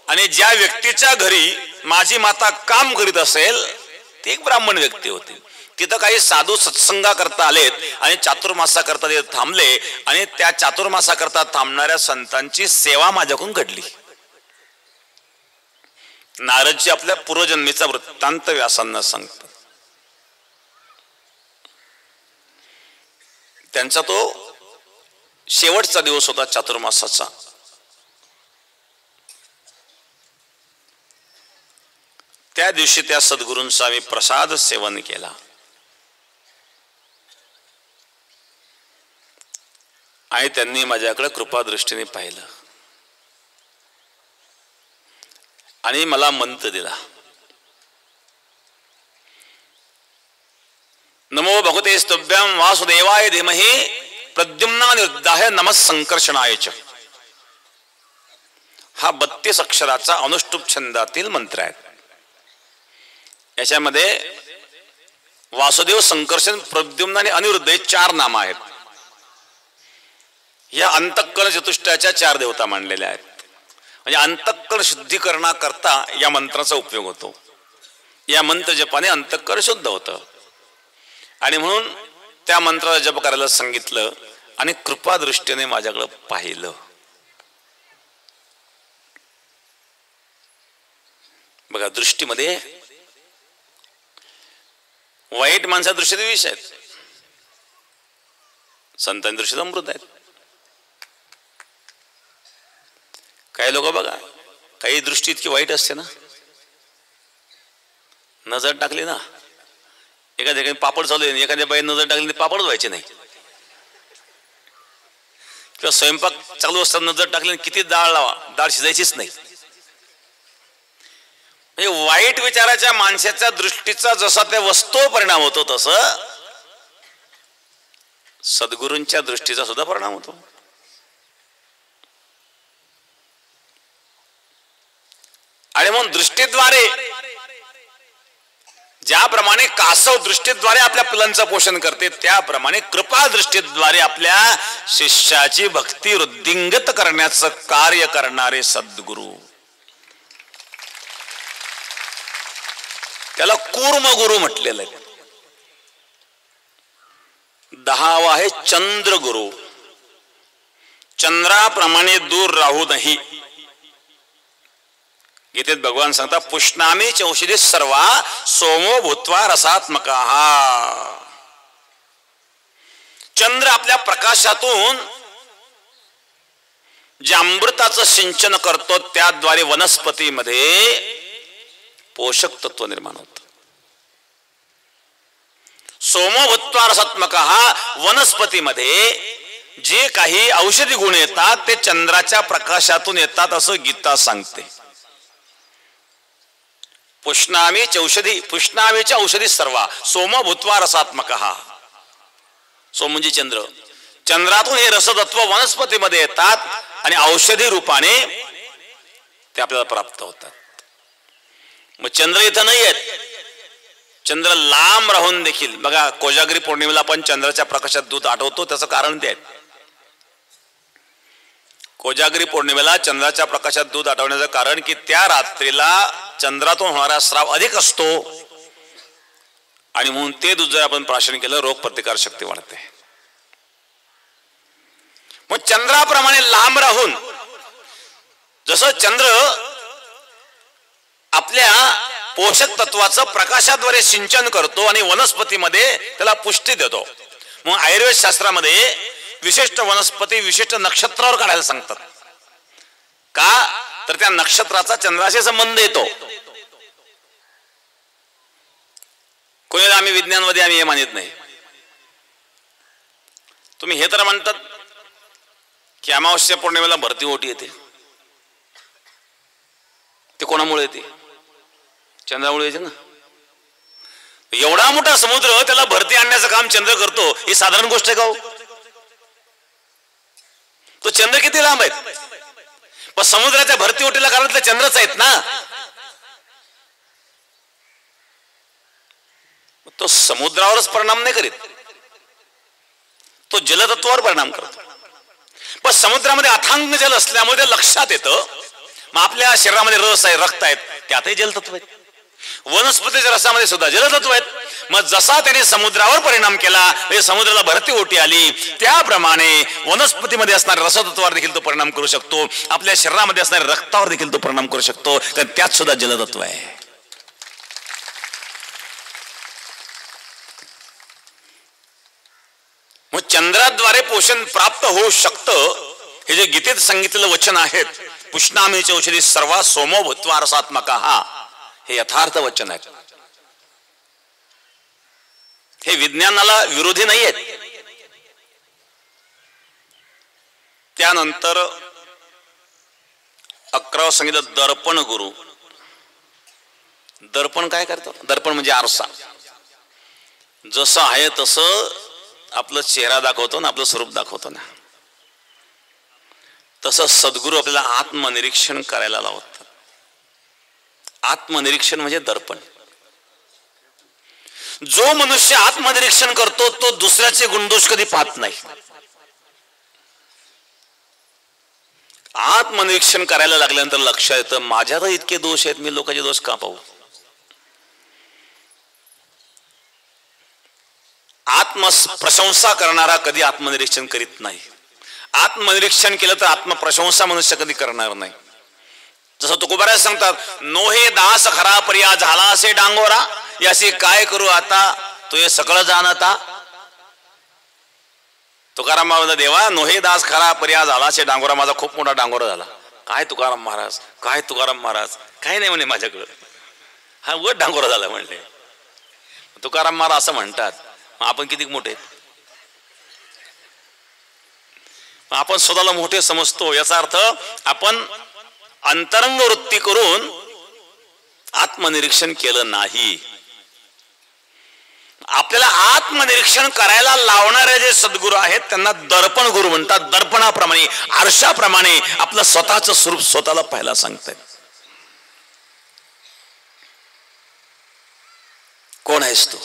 आणि ज्या व्यक्तीच्या घरी माझी माता काम करीत असेल ती एक ब्राह्मण व्यक्ती होती. तिथं काही साधू सत्संगा करता आलेत आणि चातुर्मासा करता ते थांबले आणि त्या चातुर्मासा करता थांबणाऱ्या संतांची सेवा माझ्याकडून घडली. नारदजी आपल्या पूर्वजन्मीचा वृत्तांत व्यासांना सांगतात. त्यांचा तो शेवटचा दिवस होता चातुर्मासाचा. त्या दिवशी त्या सद्गुरूंचा मी प्रसाद सेवन केला. आणि त्यांनी माझ्याकडे कृपादृष्टीने पाहिलं आणि मला मंत्र दिला. नमो भगवते स्तुभ्यं वासुदेवाय धीमहि प्रद्युम्नानिरुद्धाय नमः संकर्षणाय च. हा 32 अक्षराचा अनुष्टुप छंदातील मंत्र आहे. याच्यामध्ये वासुदेव, संकर्षण, प्रद्युम्न आणि अनिरुद्ध हे 4 नाम आहेत. या अंतःकरण चतुष्टयाच्या 4 देवता मानलेल्या आहेत. म्हणजे अंतःकरण शुद्धीकरणाकरता या मंत्राचा उपयोग होतो. या मंत्र जपाने अंतःकरण शुद्ध होतं आणि म्हणून त्या मंत्राचा जप करायला सांगितलं आणि कृपा दृष्टीने माझ्याकडे पाहिलं. बघा, दृष्टीमध्ये वाईट माणसा दृष्टीत विष आहेत, संतांच्या दृष्टीत अमृत आहेत. काही लोक बघा, काही दृष्टी इतकी वाईट असते ना, नजर टाकली ना, एखाद्या ठिकाणी पापड चालू आहे, एखाद्या बाई नजर टाकली पापडच व्हायचे नाही, किंवा स्वयंपाक चालू असताना नजर टाकली किती डाळ लावा, डाळ शिजायचीच नाही. म्हणजे वाईट विचाराच्या माणसाच्या दृष्टीचा जसा त्या वस्तू परिणाम होतो तसं सद्गुरूंच्या दृष्टीचा सुद्धा परिणाम होतो. आणि म्हणून दृष्टीद्वारे, ज्याप्रमाणे कासव दृष्टीद्वारे आपल्या पिलांचं पोषण करते, त्याप्रमाणे कृपा दृष्टीद्वारे आपल्या शिष्याची भक्ती वृद्धिंगत करण्याचं कार्य करणारे सद्गुरू, त्याला कूर्म गुरु म्हटलेलं आहे. 10वा आहे चंद्रगुरु. चंद्राप्रमाणे दूर राहू नाही. गीतेत भगवान सांगतात, पुष्णामी चौषधी सर्वा सोमो भूत्वा रसात्मका. चंद्र आपल्या प्रकाशातून जे अमृताचं सिंचन करतो, त्याद्वारे वनस्पतीमध्ये पोषक तत्व निर्माण होत. सोमो भूत्वा रसात्मका. वनस्पतीमध्ये जे काही औषधी गुण येतात ते चंद्राच्या प्रकाशातून येतात असं गीता सांगते. पुष्णामी चौषधी, पुष्णामीच्या औषधी सर्वा सोम भूत्वा रसात्मका. सोम म्हणजे चंद्र. चंद्रातून हे रसतत्व वनस्पतीमध्ये येतात आणि औषधी रूपाने ते आपल्याला प्राप्त होतात. मग चंद्र इथं नाही आहेत, चंद्र लांब राहून देखील बघा, कोजागिरी पौर्णिमेला आपण चंद्राच्या प्रकाशात दूध आठवतो, त्याचं कारण ते आहे. कोजागिरी पौर्णिमेला चंद्राच्या प्रकाशात दूध आठवण्याचं कारण की त्या रात्रीला चंद्रातून होणारा स्राव अधिक असतो आणि म्हणून ते दूध जर आपण प्राशन केलं, रोग प्रतिकार शक्ती वाढते. मग चंद्राप्रमाणे लांब राहून, जसं चंद्र आपल्या पोषक तत्वाचं प्रकाशाद्वारे सिंचन करतो आणि वनस्पतीमध्ये त्याला पुष्टी देतो, मग आयुर्वेद शास्त्रामध्ये विशिष्ट वनस्पती विशिष्ट नक्षत्रावर काढायला सांगतात. का तर त्या नक्षत्राचा चंद्राशी संबंध येतो. कोणी आम्ही विज्ञानमध्ये आम्ही हे मानित नाही. तुम्ही हे तर म्हणतात की अमावस्या पौर्णिमेला भरती ओटी येते, ते कोणामुळे येते? चंद्रामुळे येते ना. एवढा मोठा समुद्र, त्याला भरती आणण्याचं काम चंद्र करतो, ही साधारण गोष्ट आहे का हो? तो चंद्र किती लांब आहेत, पण समुद्राच्या भरती ओटीला कारण चंद्रच आहेत ना. तो समुद्रावरच परिणाम नाही करीत, तो जलतत्वावर परिणाम करतो. पण समुद्रामध्ये अथांग जल असल्यामुळे लक्षात येतं. मग आपल्या शरीरामध्ये रस आहे, रक्त आहेत, त्यातही जलतत्व आहेत. वनस्पतीच्या रसामध्ये सुद्धा जलतत्व आहेत. मग जसा त्याने समुद्रावर परिणाम केला, म्हणजे समुद्राला भरती ओटी आली, त्याप्रमाणे वनस्पतीमध्ये असणाऱ्या रसतत्वावर देखील तो परिणाम करू शकतो. आपल्या शरीरामध्ये असणाऱ्या रक्तावर देखील तो परिणाम करू शकतो, कारण त्यात सुद्धा जलतत्व आहे. मग चंद्राद्वारे पोषण प्राप्त होऊ शकतं. हे जे गीतेत सांगितलेलं वचन आहेत, पुष्णामीच्या औषधी सर्वा सोमो भूत्वा रसात्मका, हे यथार्थ वचन आहे. हे विज्ञानाला विरोधी नाही आहेत. त्यानंतर 11वं सांगितलं दर्पण गुरु. दर्पण काय करतो? दर्पण म्हणजे आरसा. जसं आहे तसं आपलं चेहरा दाखवतो ना, आपलं स्वरूप दाखवतो ना, तसं सद्गुरू आपल्याला आत्मनिरीक्षण करायला लावतात. आत्मनिरीक्षण म्हणजे दर्पण. जो मनुष्य आत्मनिरीक्षण करतो तो दुसऱ्याचे गुणदोष कधी पाहत नाही. आत्मनिरीक्षण करायला लागल्यानंतर लक्षात येतं, माझ्यात इतके दोष आहेत, मी लोकांचे दोष का पाहू? आत्मप्रशंसा करणारा कधी आत्मनिरीक्षण करीत नाही. आत्मनिरीक्षण केलं तर आत्मप्रशंसा मनुष्य कधी करणार नाही. जसं तुकोबाराज सांगतात, नोहे दास खरा पर्या झाला असे डांगोरा, याशी काय करू आता तो हे सगळं जाणता. तुकाराम बाबा, देवा नोहे दास खरा पर्या झाला असे डांगोरा, माझा खूप मोठा डांगोरा झाला, काय तुकाराम महाराज, काय तुकाराम महाराज, काही नाही म्हणे माझ्याकडं. हा उघड डांगोरा झाला म्हणले. तुकाराम महाराज असं म्हणतात, आपण किती मोठे, आपण स्वतःला मोठे समजतो. याचा अर्थ आपण अंतरंग वृत्ती करून आत्मनिरीक्षण केलं नाही. आपल्याला आत्मनिरीक्षण करायला लावणारे जे सद्गुरू आहेत त्यांना दर्पण गुरु म्हणतात. दर्पणाप्रमाणे, आरशाप्रमाणे आपलं स्वतःचं स्वरूप स्वतःला पाहायला सांगतायत. कोण आहेस तू?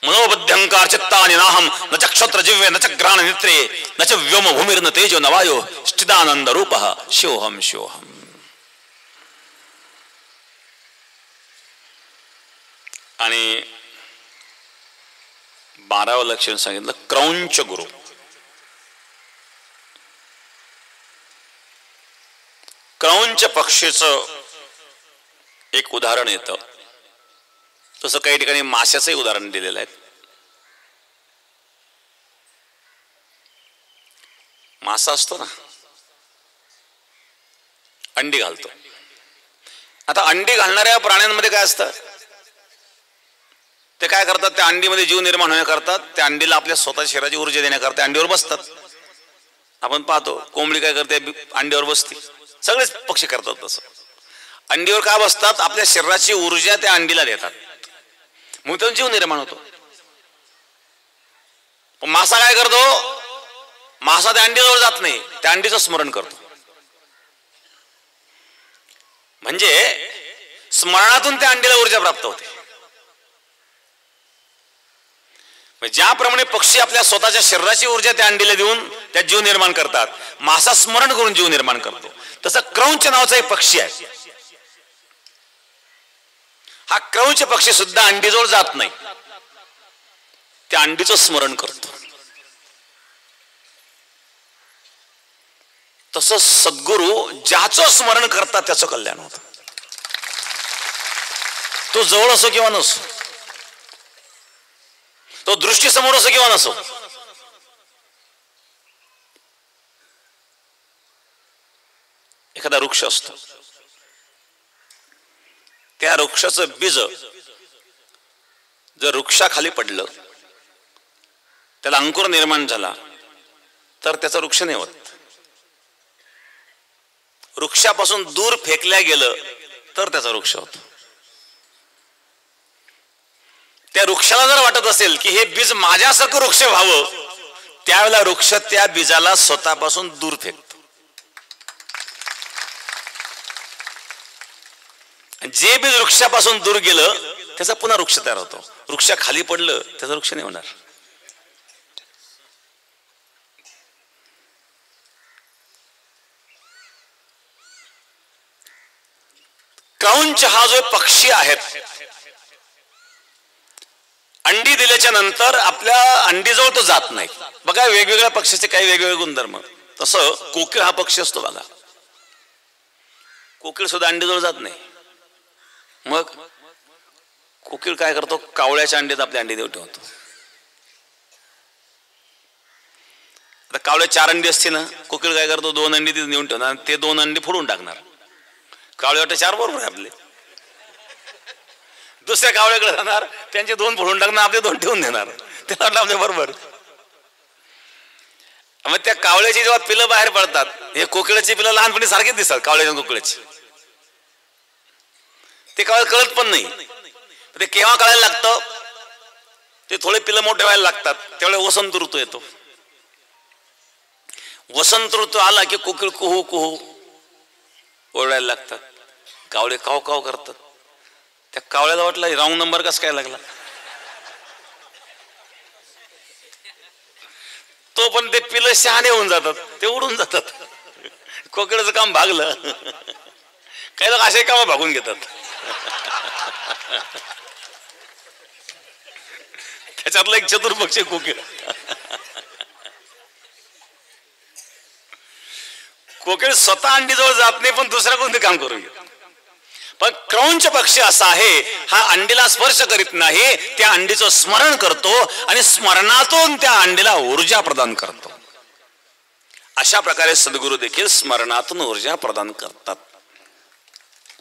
मनोबुद्ध्यंकार चित्तानि नाहम न च क्षत्र जिव्ये न च ग्राण नेत्रे न च व्योम भूमिर्न तेजो न वायो स्थितानंद रूपः शिवहम शिवहम. आणि 12वं लक्षण सांगितलं क्रौंच गुरु. क्रौंच पक्षीचं एक उदाहरण येतं. तसं काही ठिकाणी माशाचंही उदाहरण दिलेलं आहे. मासा असतो ना, अंडी घालतो. आता अंडी घालणाऱ्या प्राण्यांमध्ये काय असतं, ते काय करतात, त्या अंडीमध्ये जीव निर्माण होण्याकरता त्या अंडीला आपल्या स्वतःच्या शरीराची ऊर्जा देण्याकरता अंडीवर बसतात. आपण पाहतो कोंबडी काय करते, अंडीवर बसते. सगळेच पक्षी करतात तसं. अंडीवर काय बसतात, आपल्या शरीराची ऊर्जा त्या अंडीला देतात, मग त्यातून जीव निर्माण होतो. मासा काय करतो, मासा त्या अंडीजवळ जात नाही, त्या अंडीचं स्मरण करतो. म्हणजे स्मरणातून त्या अंडीला ऊर्जा प्राप्त होते. ज्याप्रमाणे पक्षी आपल्या स्वतःच्या शरीराची ऊर्जा त्या अंडीला देऊन त्यात जीव निर्माण करतात, मासा स्मरण करून जीव निर्माण करतो. तसं क्रौंच नावाचा एक पक्षी आहे. हा क्रौंच पक्षी सुद्धा अंडीजवळ जात नाही, त्या अंडीचं स्मरण करतो. तसं सद्गुरू ज्याचं स्मरण करतात त्याचं कल्याण होतं. तो जवळ असो किंवा नसो, तो दृष्टी समोर असो किंवा नसो, एखादा वृक्ष असतो, त्या वृक्षाचं बीज जर वृक्षाखाली पडलं, त्याला अंकुर निर्माण झाला तर त्याचा वृक्ष नाही होत. वृक्षापासून दूर फेकल्या गेलं तर त्याचा वृक्ष होतो. त्या वृक्षाला जर वाटत असेल की हे बीज माझ्यासारखं वृक्ष व्हावं, त्यावेळेला वृक्ष त्या बीजाला स्वतःपासून दूर फेकतो. जे बीज वृक्षापासून दूर गेलं त्याचा पुन्हा वृक्ष तयार होतो. वृक्ष खाली पडलं त्याचा वृक्ष नाही होणार. क्रौंच हा जो पक्षी आहेत, अंडी दिल्याच्या नंतर आपल्या अंडीजवळ तो जात नाही. बघा वेगवेगळ्या पक्षीचे काही वेगवेगळे गुणधर्म. तसं कोकिळ हा पक्षी असतो बघा, कोकिळ सुद्धा अंडीजवळ जात नाही. मग कोकिळ काय करतो, कावळ्याच्या अंडीत आपल्या अंडी देऊ ठेवतो. आता कावळ्या 4 अंडी असते ना, कोकिळ काय करतो 2 अंडी तिथे नेऊन ठेवणार, ते 2 अंडी फोडून टाकणार. कावळे वाटतं 4 बरोबर आहे आपले. दुसऱ्या कावळ्याकडे जाणार, त्यांचे 2 फोडून टाकणार, आपले 2 ठेवून देणार. त्याला वाटलं आपल्या बरोबर. मग त्या कावळ्याची जेव्हा पिलं बाहेर पडतात, हे कोकिळाची पिलं लहानपणी सारखीच दिसतात कावळ्याच्या कोकिळाची. ते कावळे कळत पण नाही. ते केव्हा कळायला लागतं, ते थोडे पिलं मोठे व्हायला लागतात, त्यावेळेला वसंत ऋतू येतो. वसंत ऋतू आला की कोकिळ कुहू कुहू ओरडायला लागतात, कावळे काव काव करतात. त्या कावळ्याला वाटलं रॉंग नंबर कसा काय लागला, तो पण ते पिलं शहाणे होऊन जातात, ते उडून जातात. कोकिळाचं काम भागलं. काही लोक असे काम भागून घेतात. त्याच्यातला एक चतुर्पक्षी कोकिळ. कोकिळ स्वतः अंडीजवळ जात नाही, पण दुसऱ्या कोणते काम करून घेत. पण क्रौंच पक्षी असा आहे, हा अंडीला स्पर्श करीत नाही, त्या अंडीचं स्मरण करतो आणि स्मरणातून त्या अंडीला ऊर्जा प्रदान करतो. अशा प्रकारे सद्गुरू देखील स्मरणातून ऊर्जा प्रदान करतात.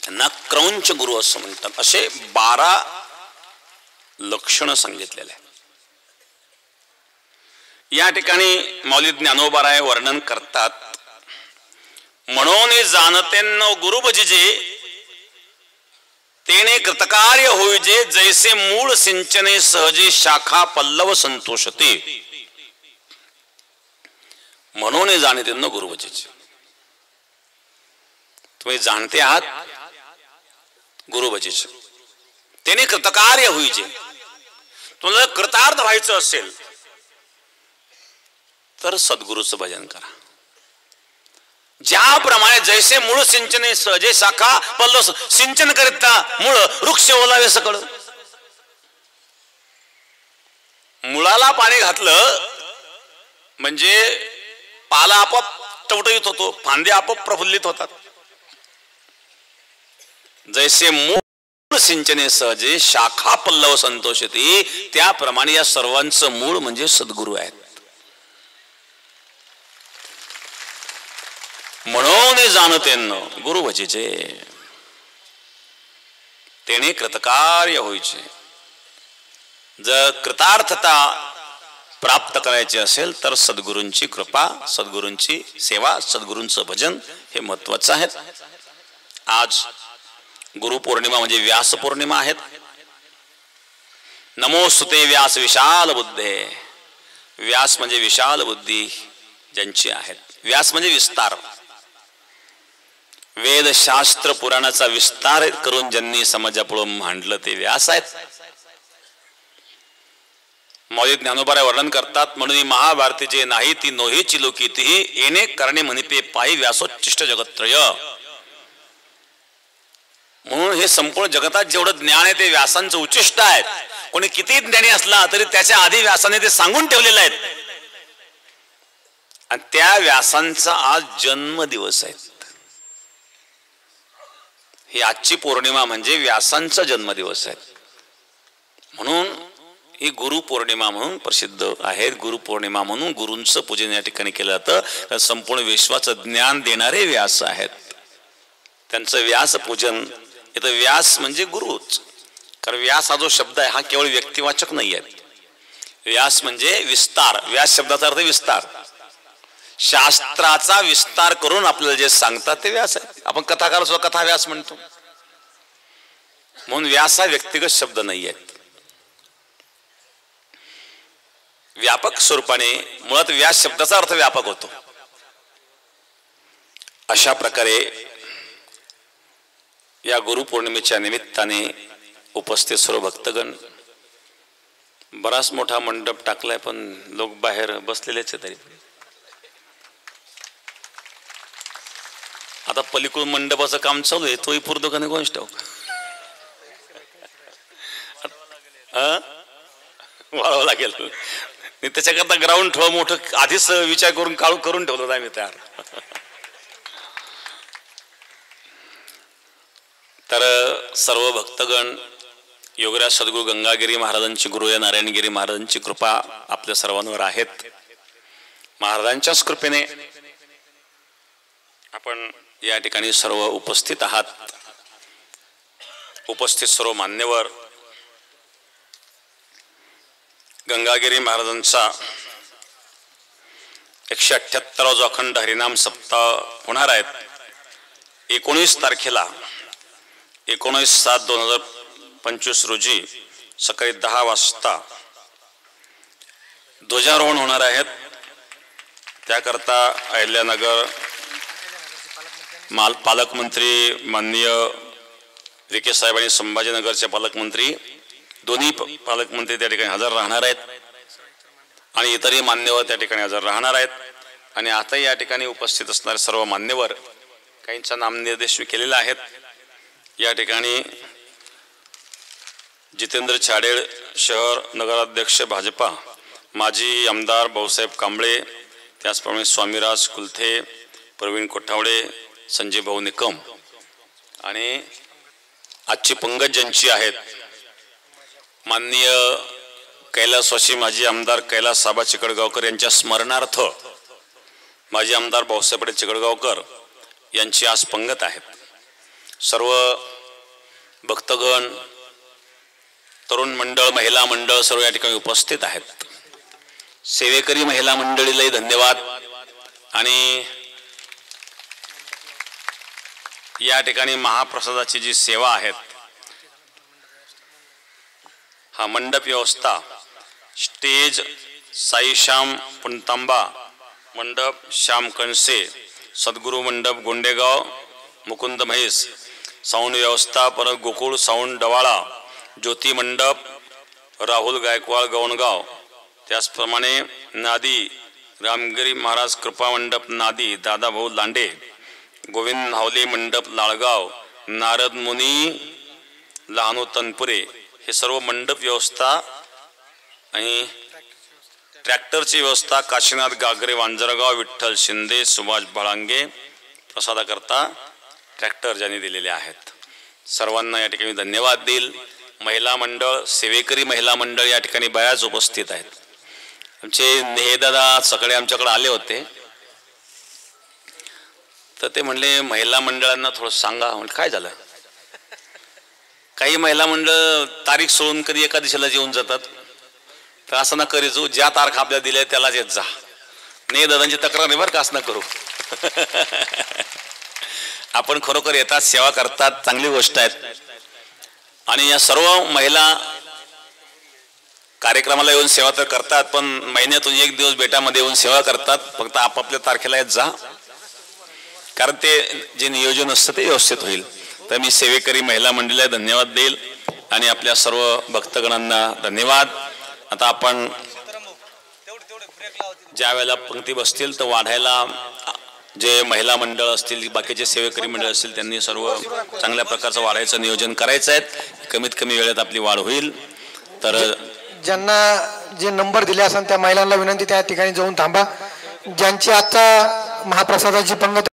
त्यांना क्रौंच गुरु असं म्हणतात. असे 12 लक्षण सांगितलेले आहे. या ठिकाणी मौली ज्ञानोबाराय वर्णन करतात. म्हणून जाणतेन गुरु भजिजे तेने कृतकार्य होईजे, जैसे मूळ सिंचने सहजे शाखा पल्लव संतोषते. म्हणून जाणतेन गुरु भजिजे. तुम्ही जाणते आहात गुरु भजिजे, त्याने कृतकार्य होईजे. तुम्हाला कृतार्थ व्हायचं असेल तर सद्गुरूचं भजन करा. ज्याप्रमाणे जैसे मूळ सिंचने सहजे शाखा पल्लव, सिंचन करिता मूळ वृक्ष ओलावे सकळ. मुळाला पाणी घातलं म्हणजे पाला आपोआप टवटवीत होतो, फांदे आपोआप प्रफुल्लित होतात. जैसे मूळ सिंचने सहजे शाखा पल्लव संतोषते, त्याप्रमाणे या सर्वांचं मूळ म्हणजे सद्गुरू आहेत. म्हणून जाणतेन गुरु भजिजे तेने कृतकार्य होईचे. जर कृतार्थता प्राप्त करायची असेल तर सद्गुरूंची कृपा, सद्गुरूंची सेवा, सद्गुरूंचं भजन हे महत्वाचं आहे. आज गुरुपौर्णिमा म्हणजे व्यास पौर्णिमा आहेत. नमोस्तुते व्यास विशाल बुद्धे. व्यास म्हणजे विशाल बुद्धी ज्यांची आहेत. व्यास म्हणजे विस्तार. वेद शास्त्र पुराणाचा विस्तार करून ज्यांनी समाजापुढे मांडलं ते व्यास आहेत. मौली ज्ञानोबाराय वर्णन करतात. म्हणून महाभारती जे नाही ती नोही चिलोकी तीही येणे करणे म्हणिपे पायी व्यासोच्चिष्ट जगत्रय. म्हणून हे संपूर्ण जगतात जेवढं ज्ञान आहे ते व्यासांचं उच्चिष्ट आहे. कोणी किती ज्ञानी असला तरी त्याच्या आधी व्यासाने ते सांगून ठेवलेलं आहे. आणि त्या व्यासांचा आज जन्मदिवस आहे. ही आजची पौर्णिमा म्हणजे व्यासांचा जन्मदिवस आहे. म्हणून ही गुरु पौर्णिमा म्हणून प्रसिद्ध आहे. गुरु पौर्णिमा म्हणून गुरूंचं पूजन या ठिकाणी केलं जातं. संपूर्ण विश्वाचं ज्ञान देणारे व्यास आहेत, त्यांचं व्यास पूजन. इथं व्यास म्हणजे गुरुच. कारण व्यास हा जो शब्द आहे हा केवळ व्यक्तिवाचक नाही आहे. व्यास म्हणजे विस्तार. व्यास शब्दाचा अर्थ विस्तार. शास्त्राचा विस्तार करून आपल्याला जे सांगतात ते व्यास आहे. आपण कथाकार सुद्धा कथा व्यास म्हणतो. म्हणून व्यास हा व्यक्तिगत शब्द नाही आहे. व्यापक स्वरूपाने मुळात व्यास शब्दाचा अर्थ व्यापक होतो. अशा प्रकारे या गुरुपौर्णिमेच्या निमित्ताने उपस्थित सर्व भक्तगण, बराच मोठा मंडप टाकलाय पण लोक बाहेर बसलेलेच आहे. तरी आता पलीकडून मंडपाचं काम चालू आहे, तोही पूर्ण का नाही कोण ठाऊक. वाढवावं लागेल. त्याच्याकरता ग्राउंड थोडं मोठं आधीच विचार करून करून ठेवलं आम्ही तयार. तर सर्व भक्तगण, योगराज सद्गुरू गंगागिरी महाराजांची, गुरुया नारायणगिरी महाराजांची कृपा आपल्या सर्वांवर आहेत. महाराजांच्याच कृपेने आपण या ठिकाणी सर्व उपस्थित आहात. उपस्थित सर्व मान्यवर, गंगागिरी महाराजांचा 178वा जो अखंड हरिनाम सप्ताह होणार आहेत 19 तारखेला 19/7/2025 रोजी सकाळी 10 वाजता ध्वजारोहण होणार आहेत. त्याकरता अहिल्यानगर पालकमंत्री माननीय विखे साहेब आणि संभाजीनगरचे पालकमंत्री, दोन्ही पालकमंत्री त्या ठिकाणी हजर राहणार आहेत आणि इतरही मान्यवर त्या ठिकाणी हजर राहणार आहेत. आणि आता या ठिकाणी उपस्थित असणारे सर्व मान्यवर, काहींचा नामनिर्देश केलेला आहेत. या ठिकाणी जितेंद्र छाडेळ, शहर नगराध्यक्ष भाजपा, माजी आमदार भाऊसाहेब कांबळे, त्याचप्रमाणे स्वामीराज कुलथे, प्रवीण कोठावडे, संजय भाऊ निकम आणि आजची पंगत ज्यांची आहेत, माननीय कैलासवासी माजी आमदार कैलास साबा चिकडगावकर यांच्या स्मरणार्थ माजी आमदार भाऊसाहेब चिकडगावकर यांची आज पंगत आहे. सर्व भक्तगण, तरुण मंडळ, महिला मंडळ सर्व या ठिकाणी उपस्थित आहेत. सेवेकरी महिला मंडळीलाही धन्यवाद. आणि या ठिकाणी महाप्रसादाची जी सेवा आहेत, हा मंडप व्यवस्था, स्टेज साईश्याम पुणतांबा, मंडप श्याम कणसे, सद्गुरू मंडप गोंडेगाव मुकुंद म्हैस, साऊंड व्यवस्था परत गोकुळ साऊंड डवाळा, ज्योती मंडप राहुल गायकवाड गवणगाव, त्याचप्रमाणे नादी रामगिरी महाराज कृपा मंडप नादी दादाभाऊ लांडे, गोविंद नावले मंडप लाळगाव, नारद मुनी लहानू तनपुरे, हे सर्व मंडप व्यवस्था आणि ट्रॅक्टरची व्यवस्था काशीनाथ गागरे वांजरगाव, विठ्ठल शिंदे, सुभाष बळांगे प्रसादाकरता ट्रॅक्टर ज्यांनी दिलेले आहेत. सर्वांना या ठिकाणी धन्यवाद देईल. महिला मंडळ, सेवेकरी महिला मंडळ या ठिकाणी बऱ्याच उपस्थित आहेत. आमचे नेहेदादा सगळे आमच्याकडे आले होते, तर ते म्हणले महिला मंडळांना थोडं सांगा. म्हणजे काय झालं, काही महिला मंडळ तारीख सोडून कधी एका दिशेला जेवून जातात, तर असं ना करीचू, ज्या तारखा आपल्याला दिल्या त्यालाच येत जा. नेहेदादांची तक्रार नाही बरं का, असं ना करू. आपण खरोखर येतात, सेवा करतात, चांगली गोष्ट आहे. आणि या सर्व महिला कार्यक्रमाला येऊन सेवा तर करतात, पण महिन्यातून एक दिवस बेटामध्ये येऊन सेवा करतात. फक्त आपापल्या तारखेला येत जा, कारण ते जे नियोजन असतं ते व्यवस्थित होईल. तर मी सेवेकरी महिला मंडळीला धन्यवाद देईल आणि आपल्या सर्व भक्तगणांना धन्यवाद. आता आपण ज्या वेळेला पंक्ती बसतील तर वाढायला जे महिला मंडळ असतील, बाकीचे सेवेकरी मंडळ असतील, त्यांनी सर्व चांगल्या प्रकारचं वाढायचं नियोजन करायचं आहे. कमीत कमी वेळेत आपली वाढ होईल. तर ज्यांना जे नंबर दिले असेल त्या महिलांना विनंती त्या ठिकाणी जाऊन थांबा. ज्यांची आता महाप्रसादाची पंगत